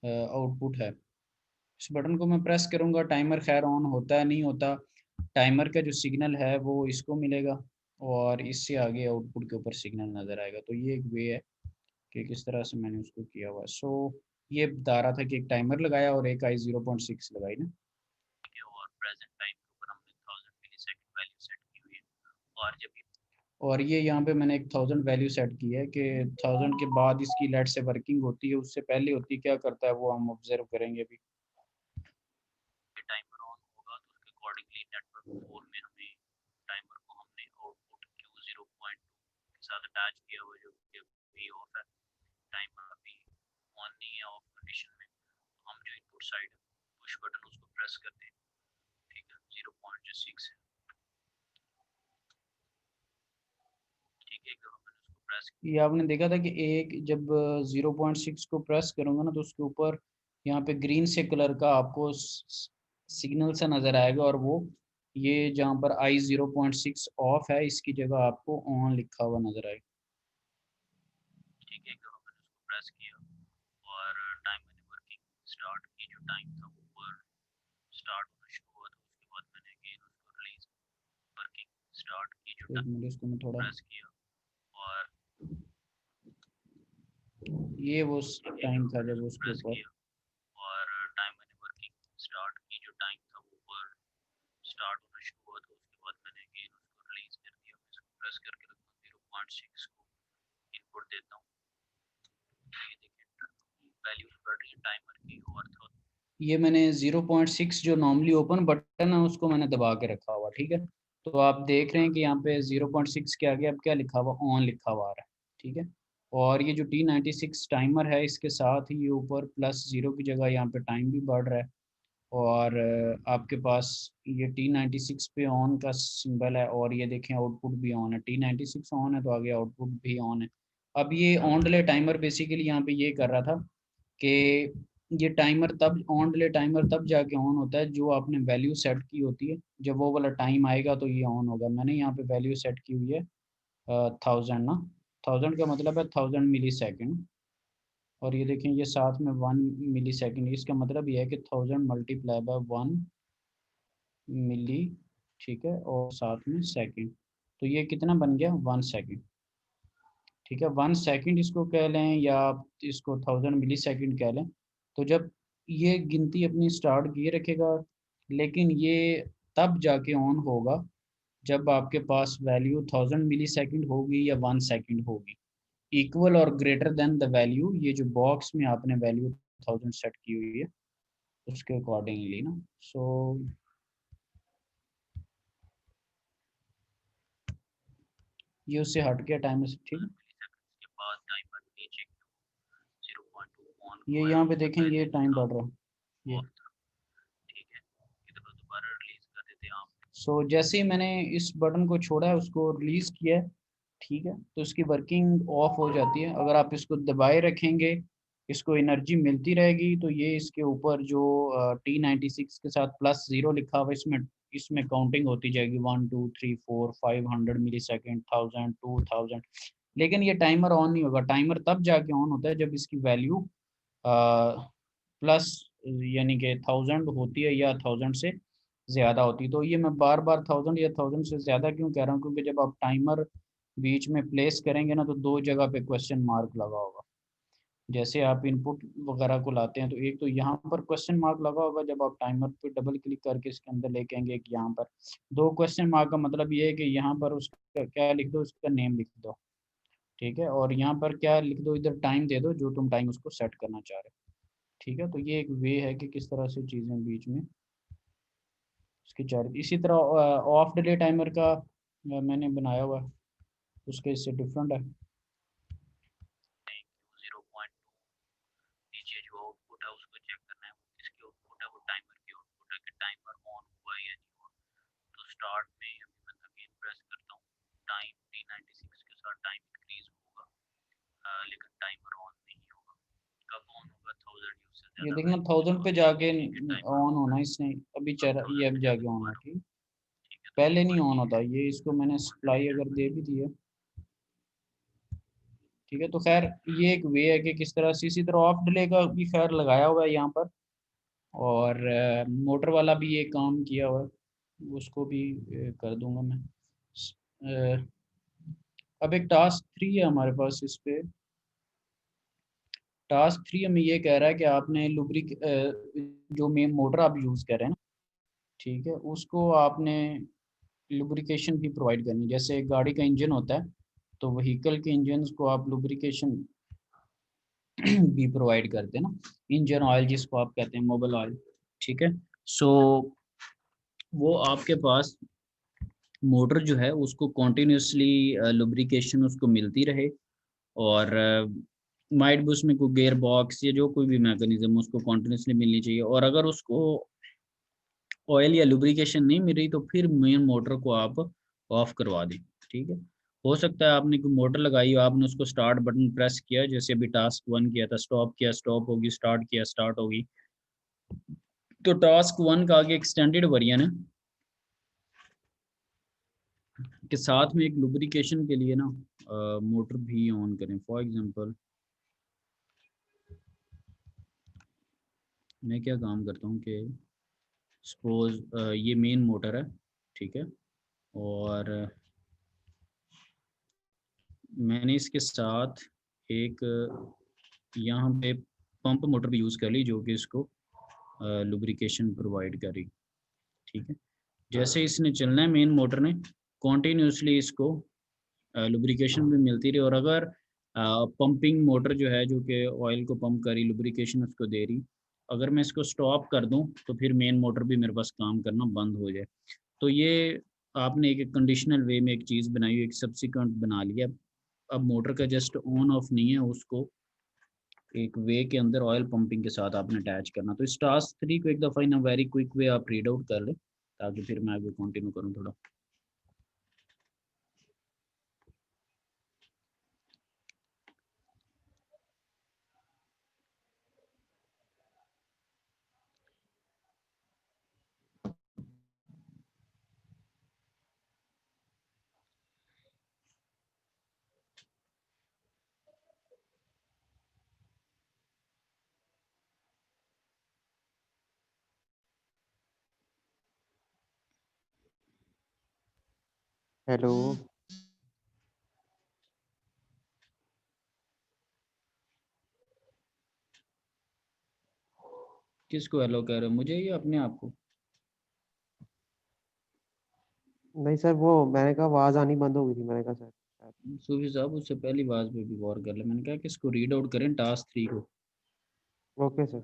आउटपुट है। इस बटन को मैं प्रेस करूंगा, टाइमर खैर ऑन होता है नहीं होता, टाइमर का जो सिग्नल है वो इसको मिलेगा, और इससे आगे आउटपुट के ऊपर सिग्नल नज़र आएगा। तो ये एक वे है कि किस तरह से मैंने उसको किया हुआ है। सो ये बता रहा था कि एक टाइमर लगाया और एक I0.6 लगाई ना, और प्रेजेंट टाइम के ऊपर हमने 1000 मिलीसेकंड वैल्यू सेट की हुई है। और जब और ये यहाँ पे मैंने एक 1000 वैल्यू सेट की है कि 1000 के बाद इसकी लेट से वर्किंग होती है, उससे पहले होती है, क्या करता है वो हम ऑब्जर्व करेंगे अभी। टाइमर ऑन होगा तो उसके अकॉर्डिंगली नेटवर्क 4 में हमें टाइमर को हमने आउटपुट Q0.2 के साथ अटैच किया हुआ, जो कि अभी ऑफ है, टाइमर अभी ऑन नहीं है, ऑफ कंडीशन में। तो हम जो इनपुट साइड पुश बटन उसको प्रेस करते हैं, ठीक है, 0.6 है, ठीक है। जब हमने उसको प्रेस किया, ये आपने देखा था कि एक जब 0.6 को प्रेस करूंगा ना, तो उसके ऊपर यहाँ पे ग्रीन से कलर का आपको सिग्नल सा नज़र आएगा, और वो ये जहाँ पर I0.6 ऑफ है इसकी जगह आपको ऑन लिखा हुआ नज़र आएगा, ठीक है। जब हमने उसको प्रेस किया और टाइम मैंने वर्किंग स्टार्ट की, जो टाइम था ऊपर स्टार्ट होना शुरू हुआ, तो उसके बाद मैंने अगेन उसको रिलीज वर्किंग स्टार्ट की, जो टाइम इसको मैं थोड़ा प्रेस किया, और ये वो टाइम था जब उसके ऊपर, और टाइम मैंने वर्किंग स्टार्ट की, जो टाइम था ऊपर स्टार्ट होना शुरू हुआ, तो उसके बाद मैंने अगेन उसको रिलीज कर दिया। मैं इसको प्रेस करके रखता हूँ, 0.6 को इनपुट देता हूँ, ये देखिए वैल्यू बढ़ रही है टाइमर की। और तो ये मैंने 0.6 जो नॉर्मली ओपन बटन है उसको मैंने दबा के रखा हुआ, ठीक है। तो आप देख रहे हैं कि यहाँ पे 0.6 के आगे अब क्या लिखा हुआ, ऑन लिखा हुआ आ रहा है, ठीक है। और ये जो T96 टाइमर है इसके साथ ही ये ऊपर +0 की जगह यहाँ पे टाइम भी बढ़ रहा है, और आपके पास ये T96 पे ऑन का सिंबल है, और ये देखें आउटपुट भी ऑन है, T96 ऑन है तो आगे आउटपुट भी ऑन है। अब ये ऑन डिले टाइमर बेसिकली यहाँ पे ये कर रहा था कि ये टाइमर तब ऑन डिले टाइमर तब जाके ऑन होता है जो आपने वैल्यू सेट की होती है, जब वो वाला टाइम आएगा तो ये ऑन होगा। मैंने यहाँ पे वैल्यू सेट की हुई है 1000 ना, 1000 का मतलब है 1000 मिली सेकेंड, और ये देखें ये साथ में 1 मिली सेकेंड, इसका मतलब ये है कि 1000 मल्टीप्लाई बाय 1 मिली, ठीक है, और साथ में सेकंड, तो ये कितना बन गया 1 सेकंड, ठीक है। 1 सेकंड इसको कह लें या आप इसको 1000 मिली सेकंड कह लें। तो जब ये गिनती अपनी स्टार्ट किए रखेगा, लेकिन ये तब जाके ऑन होगा जब आपके पास वैल्यू 1000 मिली सेकंड होगी या 1 सेकंड होगी, इक्वल और ग्रेटर देन द वैल्यू, ये जो बॉक्स में आपने वैल्यू 1000 सेट की हुई है उसके अकॉर्डिंगली ना। सो ये उससे हट गया टाइमर से, ठीक है। ये यहाँ पे देखें ये टाइम बढ़ रहा है ये, सो जैसे ही मैंने इस बटन को छोड़ा है उसको रिलीज किया है, ठीक है, तो इसकी वर्किंग ऑफ हो जाती है। अगर आप इसको दबाए रखेंगे इसको एनर्जी मिलती रहेगी, तो ये इसके ऊपर जो T96 के साथ +0 लिखा हुआ है इसमें इसमें काउंटिंग होती जाएगी 1 2 3 4 500 मिली सेकेंड 1000 2000, लेकिन ये टाइमर ऑन नहीं होगा। टाइमर तब जाके ऑन होता है जब इसकी वैल्यू प्लस यानी कि 1000 होती है या 1000 से ज़्यादा होती है। तो ये मैं बार बार 1000 या 1000 से ज़्यादा क्यों कह रहा हूँ, क्योंकि जब आप टाइमर बीच में प्लेस करेंगे ना तो दो जगह पे क्वेश्चन मार्क लगा होगा। जैसे आप इनपुट वगैरह को लाते हैं तो एक तो यहाँ पर क्वेश्चन मार्क लगा होगा, जब आप टाइमर पे डबल क्लिक करके इसके अंदर लेके आएंगे कि यहाँ पर दो क्वेश्चन मार्क का मतलब ये है कि यहाँ पर उसका क्या लिख दो, उसका नेम लिख दो, ठीक है, और यहाँ पर क्या लिख दो, इधर टाइम दे दो जो तुम टाइम उसको सेट करना चाह रहे हो, ठीक है। तो ये एक वे है कि किस तरह से चीज़ें बीच में उसकी चार। इसी तरह ऑफ डिले टाइमर का मैंने बनाया हुआ है, उसके इससे डिफरेंट है। 0.2 नीचे जो आउटपुट है उसको चेक करना है, वो किसकी आउटपुट है, वो टाइमर की आउटपुट है कि टाइमर ऑन हुआ है या नहीं हुआ। तो स्टार्ट में अभी मैं अगेन प्रेस करता हूँ, टाइम T96 के साथ टाइम इंक्रीज होगा, लेकिन टाइमर ऑन नहीं होगा। कब ऑन होगा, 1000 यूज से ज्यादा। ये देखना 1000 पे जाके ऑन होना, इसने अभी चला, ये अब जाके ऑन है, ठीक, पहले नहीं ऑन होता ये। इसको मैंने सप्लाई अगर दे भी दी है, ठीक है। तो खैर ये एक वे है कि किस तरह से। इसी तरह ऑफ डिले का भी खैर लगाया हुआ है यहाँ पर, और मोटर वाला भी ये काम किया हुआ है, उसको भी कर दूंगा मैं। अब एक टास्क 3 है हमारे पास। इस पे टास्क 3 हमें ये कह रहा है कि आपने लुब्रिक जो मेन मोटर आप यूज़ कर रहे हैं ना, ठीक है, उसको आपने लुब्रिकेशन भी प्रोवाइड करनी। जैसे गाड़ी का इंजन होता है तो व्हीकल के इंजन को आप लुब्रिकेशन भी प्रोवाइड करते हैं ना, इंजन ऑयल जिसको आप कहते हैं, मोबिल ऑयल, ठीक है। सो वो आपके पास मोटर जो है उसको कॉन्टिन्यूसली लुब्रिकेशन उसको मिलती रहे, और माइट भी उसमें कोई गेयर बॉक्स या जो कोई भी मैकेनिज्म उसको कॉन्टिन्यूसली मिलनी चाहिए। और अगर उसको ऑयल या लुब्रिकेशन नहीं मिल रही तो फिर मेन मोटर को आप ऑफ करवा दें, ठीक है। हो सकता है आपने कोई मोटर लगाई हो, आपने उसको स्टार्ट बटन प्रेस किया, जैसे अभी टास्क 1 किया था, स्टॉप किया स्टॉप होगी, स्टार्ट किया स्टार्ट होगी। तो टास्क 1 का आगे एक्सटेंडेड वर्जन है के साथ में एक लुब्रिकेशन के लिए ना मोटर भी ऑन करें। फॉर एग्जांपल मैं क्या काम करता हूँ कि सपोज ये मेन मोटर है, ठीक है, और मैंने इसके साथ एक यहाँ पे पंप मोटर भी यूज़ कर ली जो कि इसको लुब्रिकेशन प्रोवाइड करी, ठीक है। जैसे इसने चलना है मेन मोटर ने कॉन्टीन्यूसली इसको लुब्रिकेशन भी मिलती रही, और अगर पंपिंग मोटर जो है जो कि ऑयल को पंप करी, लुब्रिकेशन उसको दे रही, अगर मैं इसको स्टॉप कर दूं तो फिर मेन मोटर भी मेरे पास काम करना बंद हो जाए। तो ये आपने एक कंडीशनल वे में एक चीज़ बनाई, एक सब्सिक्वेंट बना लिया। अब मोटर का जस्ट ऑन ऑफ नहीं है, उसको एक वे के अंदर ऑयल पंपिंग के साथ आपने अटैच करना। तो इस टास्क 3 को एक दफ़ा इन वेरी क्विक वे आप रीड आउट कर लें ताकि फिर मैं आगे कंटिन्यू करूँ थोड़ा। हेलो। किसको हेलो कह रहे हो, मुझे या अपने आप को? नहीं सर, वो मैंने कहा आवाज़ आनी बंद हो गई थी, मैंने कहा सर शायद। सूफी साहब उससे पहली बात पे भी गौर कर ले, मैंने कहा कि इसको रीड आउट करें टास्क 3 को। Okay sir.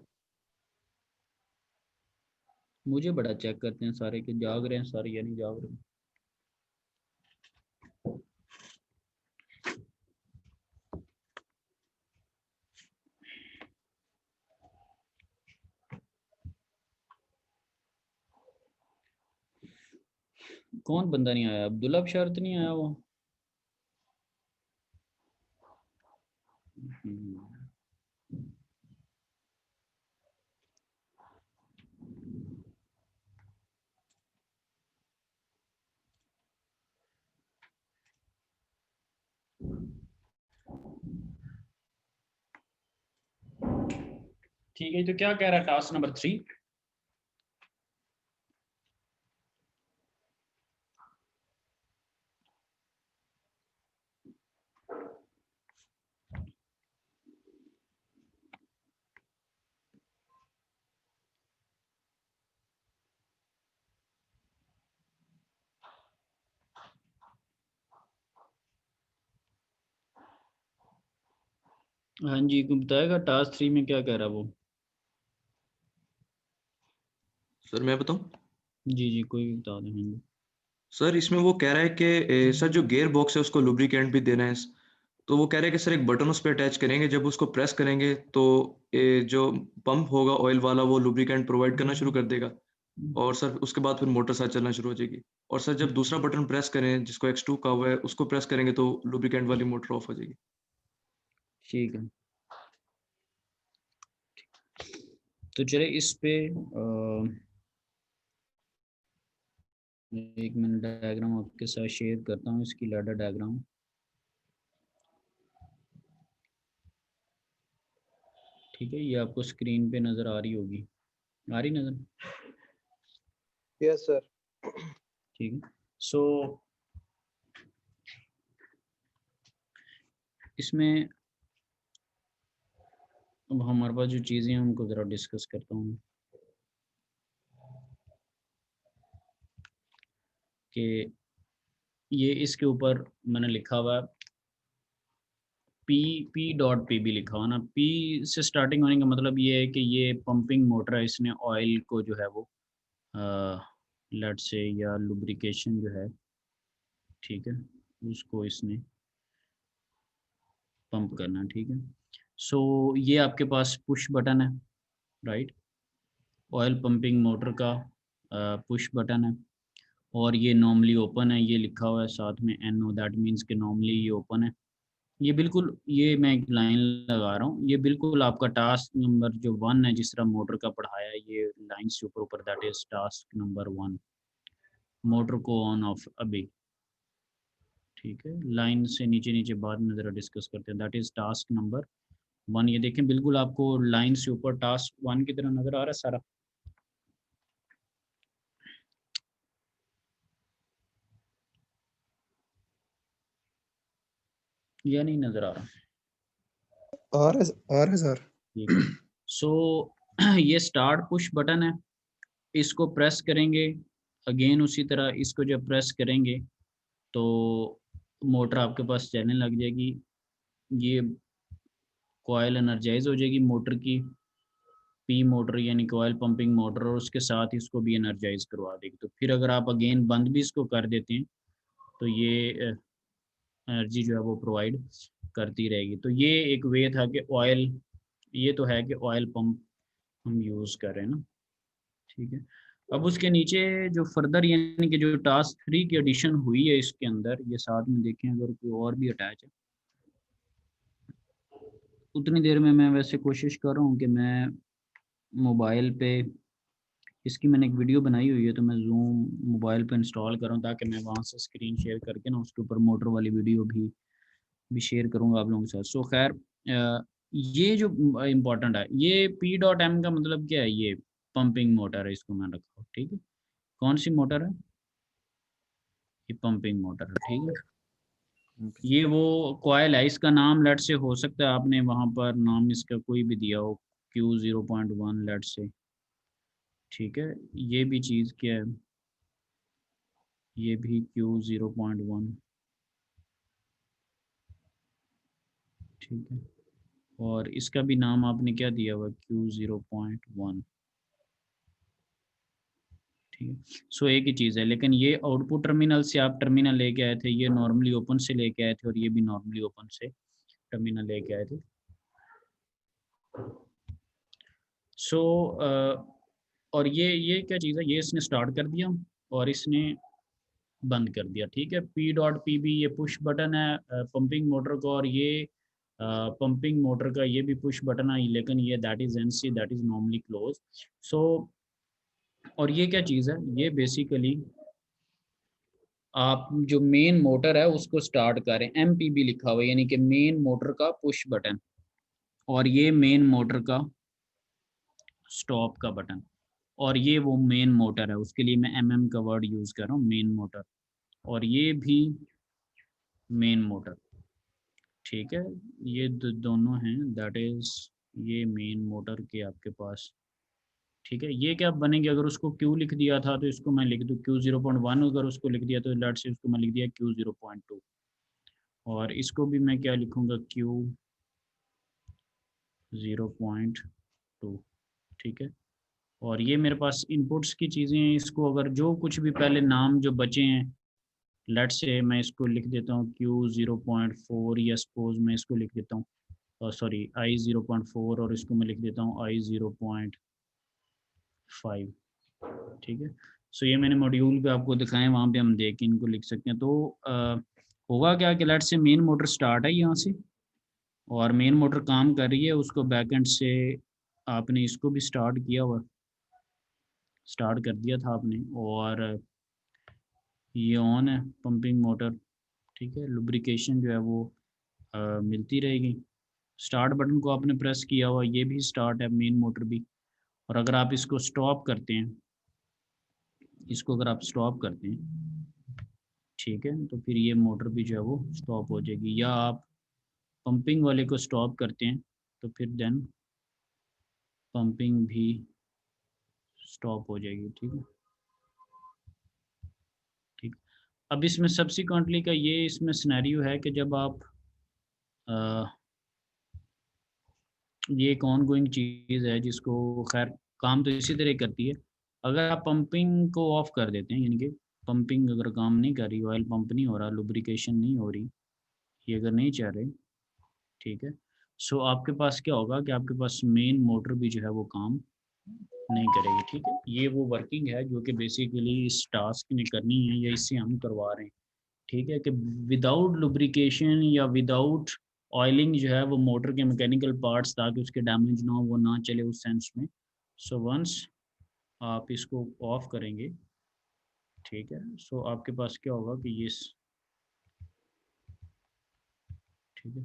मुझे बड़ा चेक करते हैं सारे कि जाग रहे हैं सारे या नहीं जाग रहे हैं। कौन बंदा नहीं आया? अब्दुल्ला शर्त नहीं आया वो? हम्म। ठीक है, तो क्या कह रहा है टास्क नंबर 3? हाँ जी, को बताएगा टास्क 3 में क्या कह रहा है वो? सर मैं बताऊं? जी जी, कोई भी बता दें। हाँ जी। सर इसमें वो कह रहा है कि सर जो गियर बॉक्स है उसको लुब्रिकेंट भी देना है। तो वो कह रहे हैं कि सर एक बटन उस पर अटैच करेंगे, जब उसको प्रेस करेंगे तो जो पंप होगा ऑयल वाला वो लुब्रिकेंट प्रोवाइड करना शुरू कर देगा, और सर उसके बाद फिर मोटर साथ चलना शुरू हो जाएगी। और सर जब दूसरा बटन प्रेस करें जिसको X2 का हुआ है उसको प्रेस करेंगे तो लुब्रिकेंट वाली मोटर ऑफ हो जाएगी। ठीक है, तो चले इस पे एक मिनट डायग्राम आपके साथ शेयर करता हूँ, इसकी लैडर डायग्राम। ठीक है, ये आपको स्क्रीन पे नज़र आ रही होगी, आ रही नज़र? Yes sir. ठीक है, सो इसमें अब हमारे पास जो चीज़ें हैं उनको ज़रा डिस्कस करता हूँ कि ये इसके ऊपर मैंने लिखा हुआ है P.PB लिखा हुआ ना। P से स्टार्टिंग होने का मतलब ये है कि ये पंपिंग मोटर है, इसने ऑयल को जो है वो लेट से या लुब्रिकेशन जो है, ठीक है, उसको इसने पंप करना है। ठीक है, सो ये आपके पास पुश बटन है, राइट, ऑयल पंपिंग मोटर का पुश बटन है, और ये नॉर्मली ओपन है, ये लिखा हुआ है साथ में NO, दैट मीन्स कि नॉर्मली ये ओपन है। ये बिल्कुल, ये मैं एक लाइन लगा रहा हूँ, ये बिल्कुल आपका टास्क नंबर जो 1 है जिस तरह मोटर का पढ़ाया है, ये लाइन से ऊपर ऊपर, that is task number 1, motor को ऑन ऑफ अभी। ठीक है, लाइन से नीचे नीचे बाद में ज़रा डिस्कस करते हैं, दैट इज टास्क नंबर 1। ये देखें बिल्कुल आपको लाइन से ऊपर टास्क 1 की तरह नज़र आ रहा है सारा। या नहीं नज़र आ रहा? आ रहा है सर। ठीक है, सो ये स्टार्ट पुश बटन है, इसको प्रेस करेंगे, अगेन उसी तरह इसको जब प्रेस करेंगे तो मोटर आपके पास चलने लग जाएगी, ये कॉयल एनर्जाइज हो जाएगी मोटर की, पी मोटर यानी कॉयल पंपिंग मोटर, और उसके साथ इसको भी एनर्जाइज करवा देगी। तो फिर अगर आप अगेन बंद भी इसको कर देते हैं तो ये एनर्जी जो है वो प्रोवाइड करती रहेगी। तो ये एक वे था कि ऑयल, ये तो है कि ऑयल पंप हम यूज़ कर रहे हैं ना। ठीक है, अब उसके नीचे जो फर्दर यानी कि जो टास्क 3 की एडिशन हुई है इसके अंदर, ये साथ में देखें अगर कोई और भी अटैच है। उतनी देर में मैं वैसे कोशिश कर रहा हूँ कि मैं मोबाइल पे, इसकी मैंने एक वीडियो बनाई हुई है तो मैं जूम मोबाइल पे इंस्टॉल कर रहा हूँ ताकि मैं वहाँ से स्क्रीन शेयर करके ना उसके ऊपर मोटर वाली वीडियो भी शेयर करूँगा आप लोगों के साथ। सो खैर, ये जो इम्पोर्टेंट है, ये P.M का मतलब क्या है? ये पंपिंग मोटर है, इसको मैं रखा हूँ। ठीक है, कौन सी मोटर है? ये पंपिंग मोटर है। ठीक है, ये वो कॉयल है, इसका नाम लेट से हो सकता है आपने वहाँ पर नाम इसका कोई भी दिया हो, Q0.1 लेट से। ठीक है, ये भी चीज़ क्या है, ये भी Q0.1। ठीक है, और इसका भी नाम आपने क्या दिया हुआ, Q0.1। ठीक है, सो एक ही चीज़ है, लेकिन ये आउटपुट टर्मिनल से आप टर्मिनल लेके आए थे, ये नॉर्मली ओपन से लेके आए थे, और ये भी नॉर्मली ओपन से टर्मिनल लेके आए थे। सो और ये क्या चीज़ है, ये इसने स्टार्ट कर दिया और इसने बंद कर दिया। ठीक है, P.PB ये पुश बटन है पंपिंग मोटर का, और ये पंपिंग मोटर का ये भी पुश बटन है, लेकिन ये that is NC, that is normally close. So और ये क्या चीज़ है, ये बेसिकली आप जो मेन मोटर है उसको स्टार्ट करें, MPB लिखा हुआ है यानी कि मेन मोटर का पुश बटन, और ये मेन मोटर का स्टॉप का बटन, और ये वो मेन मोटर है, उसके लिए मैं mm का वर्ड यूज़ कर रहा हूँ, मेन मोटर, और ये भी मेन मोटर, ठीक है। ये दोनों हैं, दैट इज़ ये मेन मोटर के आपके पास, ठीक है। ये क्या बनेंगे, अगर उसको Q लिख दिया था तो इसको मैं लिख दूँ Q0.1, अगर उसको लिख दिया तो लेट्स से उसको मैं लिख दिया Q0.2, और इसको भी मैं क्या लिखूँगा Q0.2, ठीक है। और ये मेरे पास इनपुट्स की चीज़ें हैं, इसको अगर जो कुछ भी पहले नाम जो बचे हैं, लेट्स से मैं इसको लिख देता हूँ Q0.4, या सपोज मैं इसको लिख देता हूँ सॉरी I0.4, और इसको मैं लिख देता हूँ I0.5, ठीक है। सो ये मैंने मॉड्यूल पे आपको दिखाए, वहाँ पे हम देख के इनको लिख सकते हैं। तो होगा क्या कि let's say main motor start है यहाँ से, और मेन मोटर काम कर रही है, उसको बैकएंड से आपने इसको भी स्टार्ट किया हुआ, स्टार्ट कर दिया था आपने, और ये ऑन है पंपिंग मोटर, ठीक है। लुब्रिकेशन जो है वो मिलती रहेगी। स्टार्ट बटन को आपने प्रेस किया हुआ, ये भी स्टार्ट है मेन मोटर भी, और अगर आप इसको स्टॉप करते हैं, इसको अगर आप स्टॉप करते हैं, ठीक है, तो फिर ये मोटर भी जो है वो स्टॉप हो जाएगी। या आप पंपिंग वाले को स्टॉप करते हैं तो फिर देन पंपिंग भी स्टॉप हो जाएगी, ठीक है, ठीक। अब इसमें सब्सिक्वेंटली का ये इसमें सिनेरियो है कि जब आप ये एक ऑन गोइंग चीज़ है जिसको खैर काम तो इसी तरह करती है। अगर आप पंपिंग को ऑफ कर देते हैं, यानी कि पंपिंग अगर काम नहीं कर रही, ऑयल पंप नहीं हो रहा, लुब्रिकेशन नहीं हो रही, ये अगर नहीं चल रही, ठीक है, सो आपके पास क्या होगा कि आपके पास मेन मोटर भी जो है वो काम नहीं करेगी, ठीक है। ये वो वर्किंग है जो कि बेसिकली इस टास्क ने करनी है, या इससे हम करवा रहे हैं, ठीक है, कि विदाउट लुब्रिकेशन या विदाउट ऑयलिंग जो है वो मोटर के मैकेनिकल पार्ट्स, ताकि उसके डैमेज ना हो, वो ना चले उस सेंस में। सो वंस आप इसको ऑफ करेंगे, ठीक है, सो आपके पास क्या होगा कि ये ठीक है,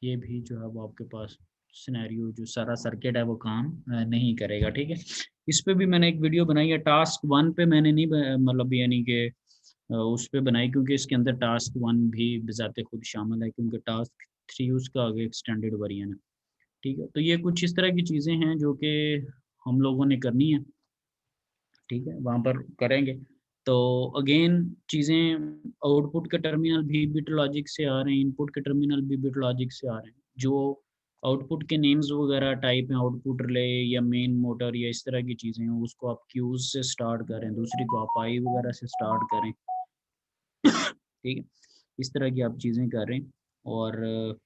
ये भी जो है वो आपके पास सिनेरियो जो सारा सर्किट है वो काम नहीं करेगा, ठीक है। इस पे भी मैंने एक वीडियो बनाई है, टास्क 1 पे मैंने नहीं मतलब यानी कि उस पे बनाई, क्योंकि इसके अंदर टास्क 1 भी बजाते खुद शामिल है, क्योंकि टास्क 3 उसका आगे एक्सटेंडेड वर्जन है, ठीक है। तो ये कुछ इस तरह की चीज़ें हैं जो कि हम लोगों ने करनी है, ठीक है, वहाँ पर करेंगे। तो अगेन चीज़ें आउटपुट के टर्मिनल भी बिट लॉजिक से आ रहे हैं, इनपुट के टर्मिनल भी बिट लॉजिक से आ रहे हैं। जो आउटपुट के नेम्स वगैरह टाइप हैं, आउटपुट रिले या मेन मोटर या इस तरह की चीज़ें हैं, उसको आप क्यूज से स्टार्ट करें, दूसरी को आप आई वगैरह से स्टार्ट करें, ठीक है, इस तरह की आप चीज़ें कर रहे हैं। और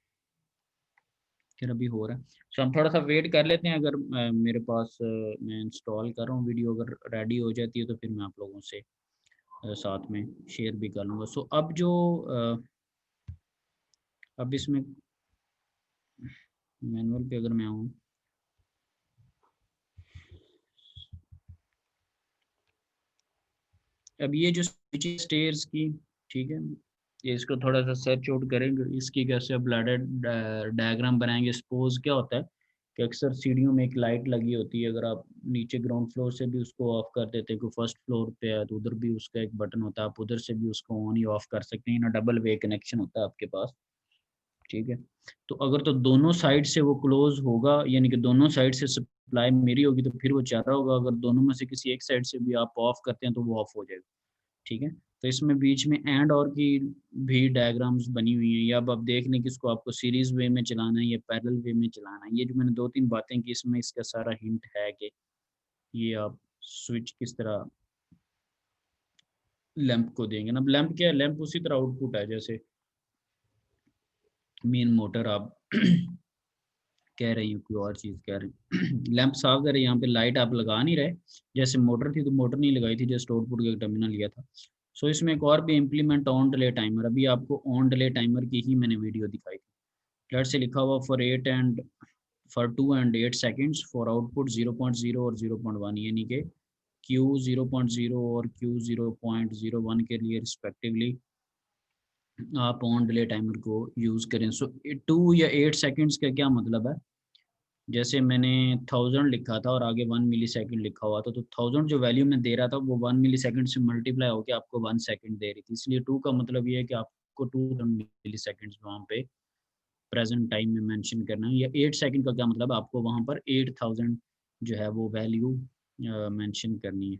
फिर अभी हो रहा है, सो हम थोड़ा सा वेट कर लेते हैं। अगर मेरे पास मैं इंस्टॉल कर रहा हूँ वीडियो, अगर रेडी हो जाती है तो फिर मैं आप लोगों से साथ में शेयर भी कर लूँगा। सो अब जो अब इसमें मैनुअल पे अगर मैं आऊँ, अब ये जो स्विचिंग स्टेयर्स की, ठीक है, ये इसको थोड़ा सा सर्च आउट करेंगे, इसकी कैसे अब लैडर डायग्राम बनाएंगे। सपोज क्या होता है कि अक्सर सीढ़ियों में एक लाइट लगी होती है, अगर आप नीचे ग्राउंड फ्लोर से भी उसको ऑफ कर देते हैं, कि फर्स्ट फ्लोर पे है तो उधर भी उसका एक बटन होता है, आप उधर से भी उसको ऑन ही ऑफ कर सकते हैं ना, डबल वे कनेक्शन होता है आपके पास, ठीक है। तो अगर तो दोनों साइड से वो क्लोज होगा, यानी कि दोनों साइड से सप्लाई मेरी होगी, तो फिर वो चल रहा होगा। अगर दोनों में से किसी एक साइड से भी आप ऑफ करते हैं तो वो ऑफ हो जाएगा, ठीक है। तो इसमें बीच में एंड और की भी डायग्राम्स बनी हुई हैं, या अब आप देख लें कि इसको आपको सीरीज वे में चलाना है या पैरेलल वे में चलाना है। ये जो मैंने 2-3 बातें की, इसमें इसका सारा हिंट है कि ये आप स्विच किस तरह लैंप को देंगे ना। लैंप क्या है, लैंप उसी तरह आउटपुट है जैसे मेन मोटर आप कह रही हूँ, कोई और चीज़ कह रही हूँ। लैंप साफ करें, यहाँ पे लाइट आप लगा नहीं रहे, जैसे मोटर थी तो मोटर नहीं लगाई थी, जस्ट आउटपुट का टर्मिनल लिया था। सो इसमें एक और भी इम्प्लीमेंट ऑन डिले टाइमर, अभी आपको ऑन डिले टाइमर की ही मैंने वीडियो दिखाई थी। लेट से लिखा हुआ for 2 and 8 seconds for output 0.0 और 0.1, यानी कि Q 0.0 और Q 0.01 के लिए रिस्पेक्टिवली आप ऑन डिले टाइमर को यूज़ करें। सो 2 या 8 सेकेंड्स का क्या मतलब है, जैसे मैंने 1000 लिखा था और आगे 1 मिली सेकेंड लिखा हुआ था, तो 1000 जो वैल्यू मैं दे रहा था वो 1 मिली सेकेंड से मल्टीप्लाई होकर आपको 1 सेकेंड दे रही थी। इसलिए 2 का मतलब ये है कि आपको 2000 मिली सेकेंड्स वहाँ पे प्रेजेंट टाइम में मेंशन करना है। या 8 सेकंड का क्या मतलब, आपको वहाँ पर 8000 जो है वो वैल्यू मेंशन करनी है।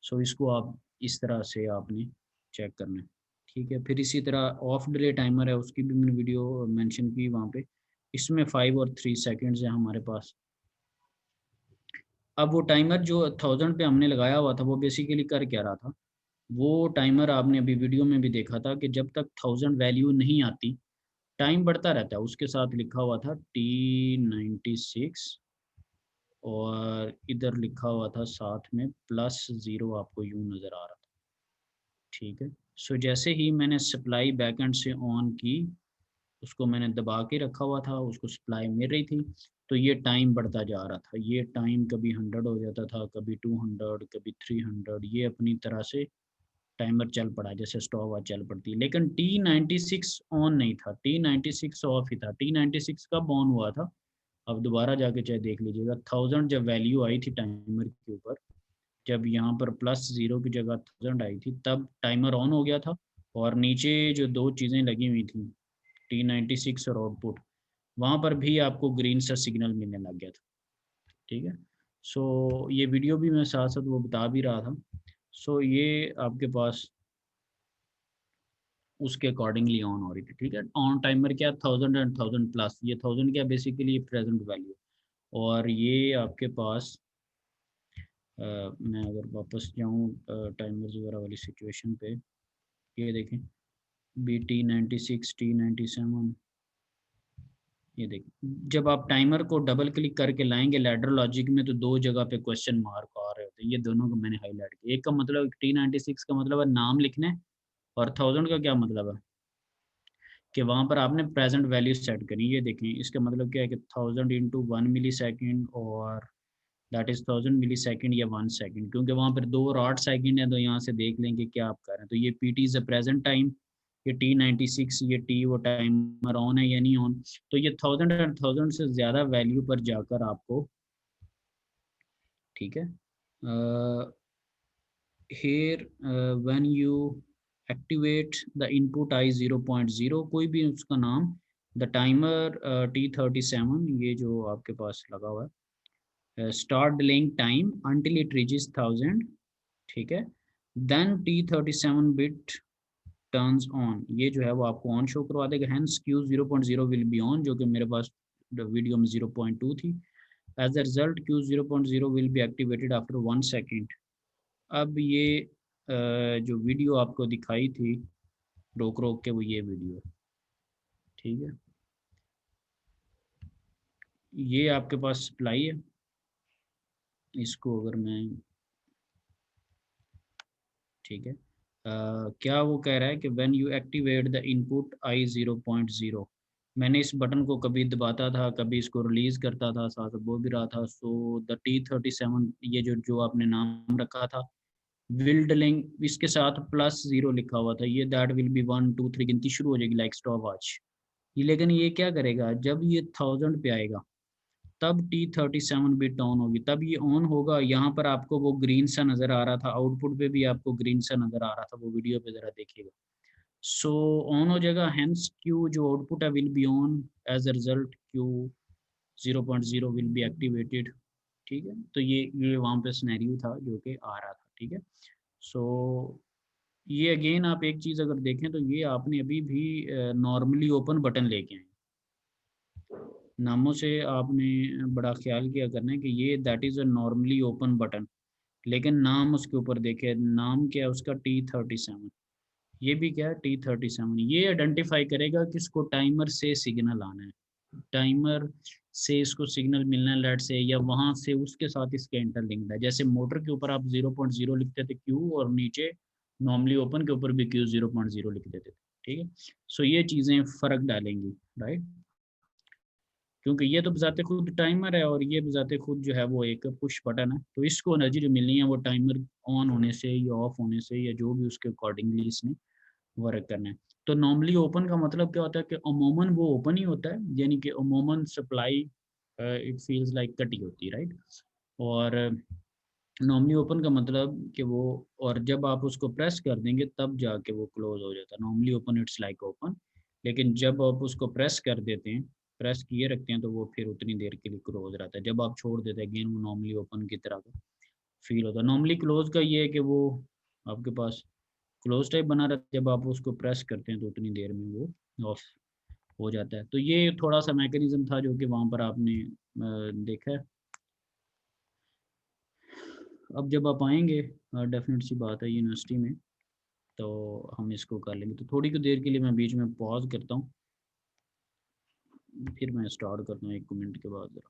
सो इसको आप इस तरह से आपने चेक करना है, ठीक है। फिर इसी तरह ऑफ डिले टाइमर है, उसकी भी मैंने वीडियो मेंशन की वहाँ पे। इसमें 5 और 3 सेकंड्स है हमारे पास। अब वो टाइमर जो 1000 पे हमने लगाया हुआ था वो बेसिकली कर क्या रहा था, वो टाइमर आपने अभी वीडियो में भी देखा था कि जब तक 1000 वैल्यू नहीं आती टाइम बढ़ता रहता है। उसके साथ लिखा हुआ था T96 और इधर लिखा हुआ था साथ में +0, आपको यूं नज़र आ रहा था, ठीक है। सो जैसे ही मैंने सप्लाई बैकएंड से ऑन की, उसको मैंने दबा के रखा हुआ था, उसको सप्लाई मिल रही थी, तो ये टाइम बढ़ता जा रहा था। ये टाइम कभी 100 हो जाता था, कभी 200, कभी 300, ये अपनी तरह से टाइमर चल पड़ा जैसे स्टॉप वॉच चल पड़ती है। लेकिन T96 ऑन नहीं था, T96 ऑफ ही था। T96 कब ऑन हुआ था, अब दोबारा जाके चाहे देख लीजिएगा। 1000 जब वैल्यू आई थी टाइमर के ऊपर, जब यहाँ पर +0 की जगह 1000 आई थी, तब टाइमर ऑन हो गया था। और नीचे जो दो चीज़ें लगी हुई थी, T96 और आउटपुट, वहाँ पर भी आपको ग्रीन सा सिग्नल मिलने लग गया था, ठीक है। सो ये वीडियो भी मैं साथ साथ वो बता भी रहा था। सो ये आपके पास उसके अकॉर्डिंगली ऑन हो रही थी, ठीक है। ऑन टाइमर क्या, 1000 एंड 1000 प्लस, ये 1000 क्या बेसिकली प्रेजेंट वैल्यू। और ये आपके पास मैं अगर वापस जाऊँ टाइमर्स वगैरह वाली सिचुएशन पे, ये देखें BT96 T97, ये देखें जब आप टाइमर को डबल क्लिक करके लाएंगे लैडर लॉजिक में, तो दो जगह पे क्वेश्चन मार्क आ रहे होते हैं। ये दोनों को मैंने हाईलाइट किया। एक का मतलब T96 का मतलब है नाम लिखना है, और 1000 का क्या मतलब है कि वहाँ पर आपने प्रेजेंट वैल्यू सेट करी। ये देखें इसका मतलब क्या है कि 1000 इंटू 1 मिली सेकेंड, और दैट इज़ 1000 मिली सेकेंड या 1 सेकेंड, क्योंकि वहाँ पर 2 और 8 सेकेंड है। तो यहाँ से देख लेंगे क्या आप कर रहे हैं। तो ये PT is a present time, ये T96, ये T वो टाइमर ऑन है या नहीं ऑन। तो ये 1000 और 1000 से ज़्यादा वैल्यू पर जाकर आपको, ठीक है, here when you activate the input I 0.0, कोई भी उसका नाम, the timer T37, ये जो आपके पास लगा हुआ है, start delaying time until it reaches 1000, ठीक है, then T37 bit turns on, ये जो है वो आपको ऑन शो करवा देगा। hence Q 0.0 will be on, जो कि मेरे पास वीडियो में 0.2 थी। as a result Q 0.0 will be activated after 1 second। अब ये जो वीडियो आपको दिखाई थी रोक रोक के, वो ये वीडियो है, ठीक है। ये आपके पास सप्लाई है। इसको अगर मैं, ठीक है, क्या वो कह रहा है कि when you activate the input I 0.0, मैंने इस बटन को कभी दबाता था, कभी इसको रिलीज करता था, साथ बोल भी रहा था। सो द T37, ये जो आपने नाम रखा था विल डिलिंग, इसके साथ +0 लिखा हुआ था, ये दैट विल बी 1 2 3 गिनती शुरू हो जाएगी लाइक स्टॉप वॉच। ये लेकिन ये क्या करेगा, जब ये 1000 पे आएगा तब T37 बिट ऑन होगी, तब ये ऑन होगा। यहाँ पर आपको वो ग्रीन सा नज़र आ रहा था, आउटपुट पे भी आपको ग्रीन सा नज़र आ रहा था, वो वीडियो पे ज़रा देखिएगा। सो ऑन हो जाएगा, हेंस Q जो आउटपुट है will be on, as a result Q 0.0 will be activated, ठीक है। तो ये वहाँ पे सिनेरियो था जो कि आ रहा था, ठीक है। सो ये अगेन आप एक चीज़ अगर देखें तो ये आपने अभी भी नॉर्मली ओपन बटन लेके आए, नामों से आपने बड़ा ख्याल किया करना है कि ये that is a normally open button, लेकिन नाम उसके ऊपर देखे, नाम क्या है उसका T37, ये भी क्या है T37। ये आइडेंटिफाई करेगा कि इसको टाइमर से सिग्नल आना है, टाइमर से इसको सिग्नल मिलना है लेट से, या वहाँ से उसके साथ इसके इंटरलिंक्ड है। जैसे मोटर के ऊपर आप 0.0 लिखते थे Q, और नीचे नॉर्मली ओपन के ऊपर भी Q 0.0 लिख देते थे, ठीक है। सो ये चीज़ें फ़र्क डालेंगी, राइट, क्योंकि ये तो बजाते खुद टाइमर है और ये बजाते खुद जो है वो एक पुश बटन है। तो इसको एनर्जी जो मिलनी है वो टाइमर ऑन होने से या ऑफ होने से, या जो भी उसके अकॉर्डिंगली इसने वर्क करना है। तो नॉर्मली ओपन का मतलब क्या होता है कि अमूमन वो ओपन ही होता है, यानी कि अमूमन सप्लाई इट फील्स लाइक कटी होती है, राइट। और नॉर्मली ओपन का मतलब कि वो, और जब आप उसको प्रेस कर देंगे तब जाके वो क्लोज हो जाता है। Normally open it's like open, लेकिन जब आप उसको प्रेस कर देते हैं, प्रेस किए रखते हैं, तो वो फिर उतनी देर के लिए क्लोज रहता है। जब आप छोड़ देते हैं अगेन वो नॉर्मली ओपन की तरह का फील होता है। नॉर्मली क्लोज का ये है कि वो आपके पास क्लोज टाइप बना रहता है, जब आप उसको प्रेस करते हैं तो उतनी देर में वो ऑफ हो जाता है। तो ये थोड़ा सा मैकेनिज्म था जो कि वहाँ पर आपने देखा है। अब जब आप आएंगे, डेफिनेट सी बात है यूनिवर्सिटी में, तो हम इसको कर लेंगे। तो थोड़ी देर के लिए मैं बीच में पॉज करता हूँ, फिर मैं स्टार्ट करता हूँ 1 मिनट के बाद ज़रा।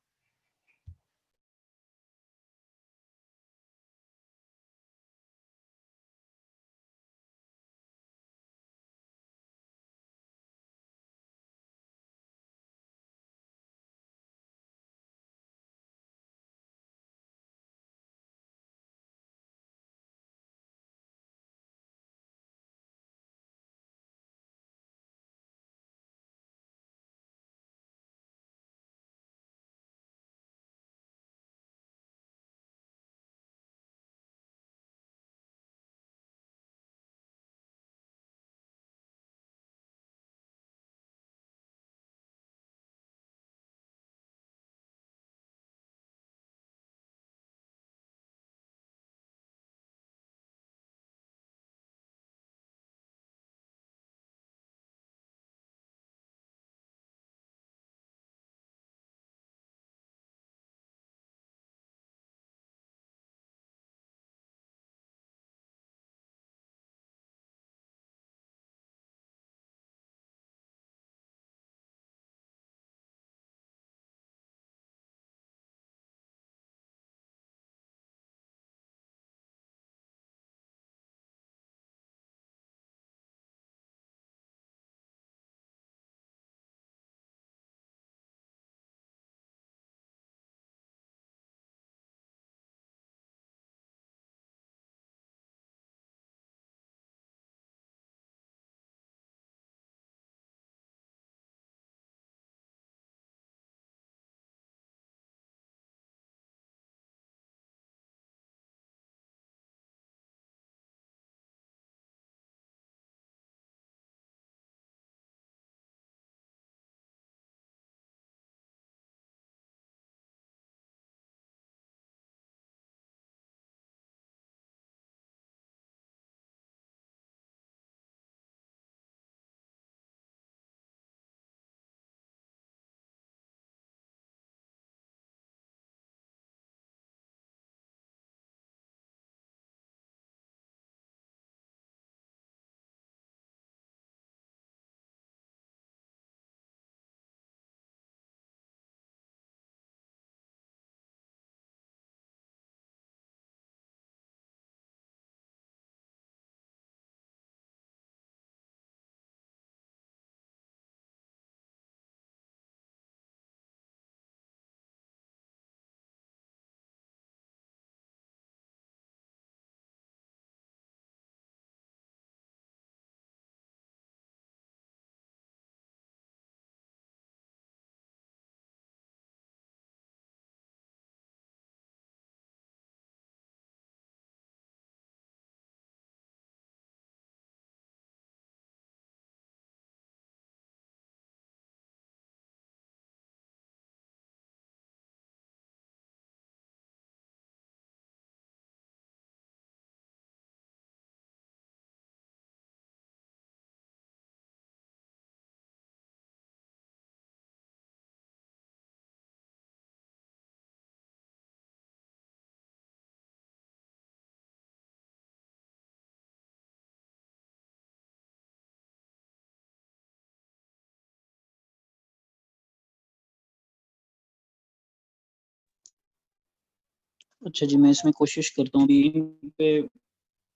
अच्छा जी, मैं इसमें कोशिश करता हूँ अभी पे,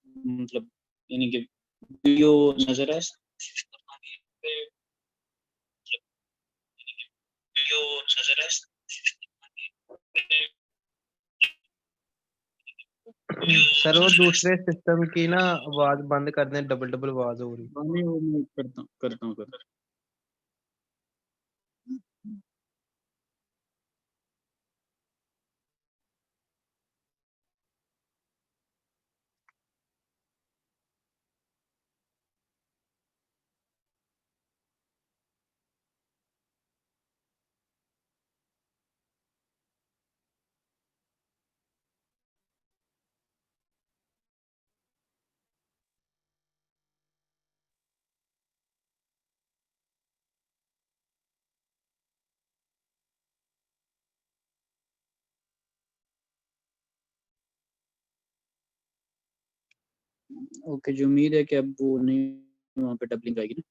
मतलब यानी कि वीडियो नजर आए, कोशिश करता हूँ कि पे वीडियो नजर आए, कोशिश करता हूँ कि सर वो दूसरे सिस्टम की ना आवाज बंद कर दें, डबल डबल आवाज हो रही। नहीं, वो मैं करता हूँ। ओके, जो उम्मीद है कि अब वो नहीं वहाँ पे डबलिंग आएगी ना।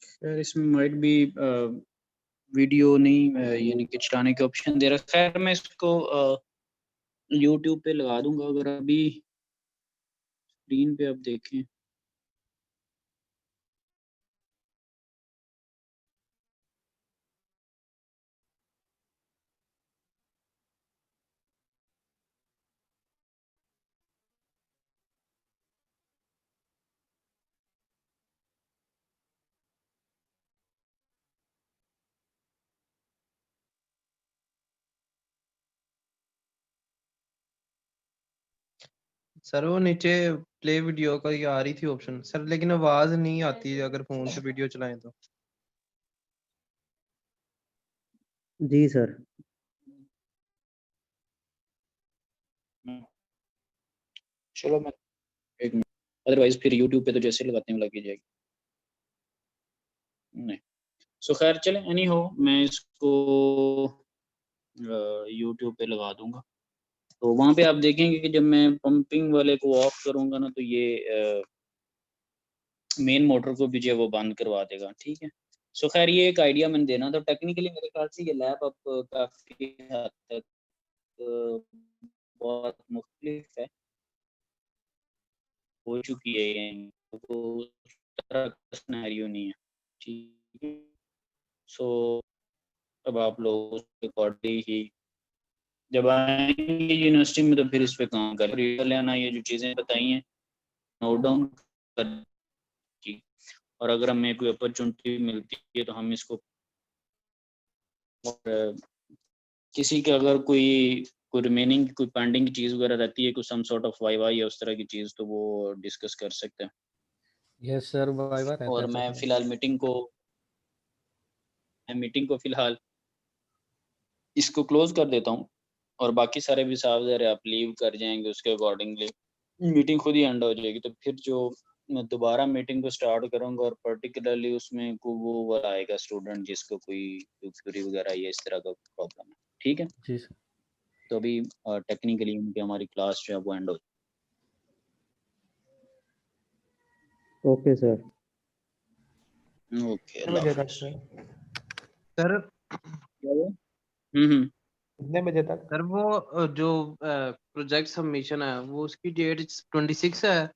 सर इसमें माइट भी वीडियो नहीं यानी कि चलाने के ऑप्शन दे रहा है। खैर मैं इसको यूट्यूब पे लगा दूंगा। अगर अभी स्क्रीन पे आप देखें, सर वो नीचे प्ले वीडियो का ये आ रही थी ऑप्शन सर, लेकिन आवाज नहीं आती अगर फोन से वीडियो चलाएं तो। जी सर। चलो मैं एक मिनट, अदरवाइज फिर यूट्यूब पे तो जैसे लगाते हैं लगी जाएगी। नहीं, सो खैर चले, एनी हो मैं इसको यूट्यूब पे लगा दूंगा। तो वहाँ पे आप देखेंगे कि जब मैं पंपिंग वाले को ऑफ करूंगा ना, तो ये मेन मोटर को भी जो है वो बंद करवा देगा। ठीक है, सो खैर ये एक आइडिया मैंने देना था। टेक्निकली मेरे ख्याल से ये लैब अब काफ़ी हद तक बहुत मुख्तलिफ है, हो चुकी है ये, वो उस तरह का सिनेरियो नहीं है। ठीक है, सो अब आप लोग उसके अकॉर्डिंग ही जब आएंगे यूनिवर्सिटी में तो फिर इस पे काम कर लेना। ये जो चीज़ें बताई हैं नोट डाउन कर की, और अगर हमें कोई अपॉर्चुनिटी मिलती है तो हम इसको, और किसी के अगर कोई रिमेनिंग कोई पेंडिंग चीज़ वगैरह रहती है, कुछ सम सॉर्ट ऑफ वाइवा या उस तरह की चीज़, तो वो डिस्कस कर सकते हैं। यस सर, वाइवा रहता और है मैं सर। फ़िलहाल मीटिंग को फ़िलहाल इसको क्लोज़ कर देता हूँ, और बाकी सारे भी साहब ज़रा आप लीव कर जाएंगे, उसके अकॉर्डिंगली मीटिंग खुद ही एंड हो जाएगी। तो फिर जो मैं दोबारा मीटिंग को स्टार्ट करूँगा, और पर्टिकुलरली उसमें को वो वाला आएगा स्टूडेंट जिसको कोई क्वेरी वगैरह या इस तरह का प्रॉब्लम है। ठीक है, जी सर। तो अभी टेक्निकली उनकी हमारी क्लास जो है वो एंड हो। Okay sir. ओके, कितने अल्लाह बजे तक हाफिज़। सर? सर क्या हुआ? हम्म। कितने बजे तक? सर वो जो प्रोजेक्ट सबमिशन है वो उसकी डेट 26 है।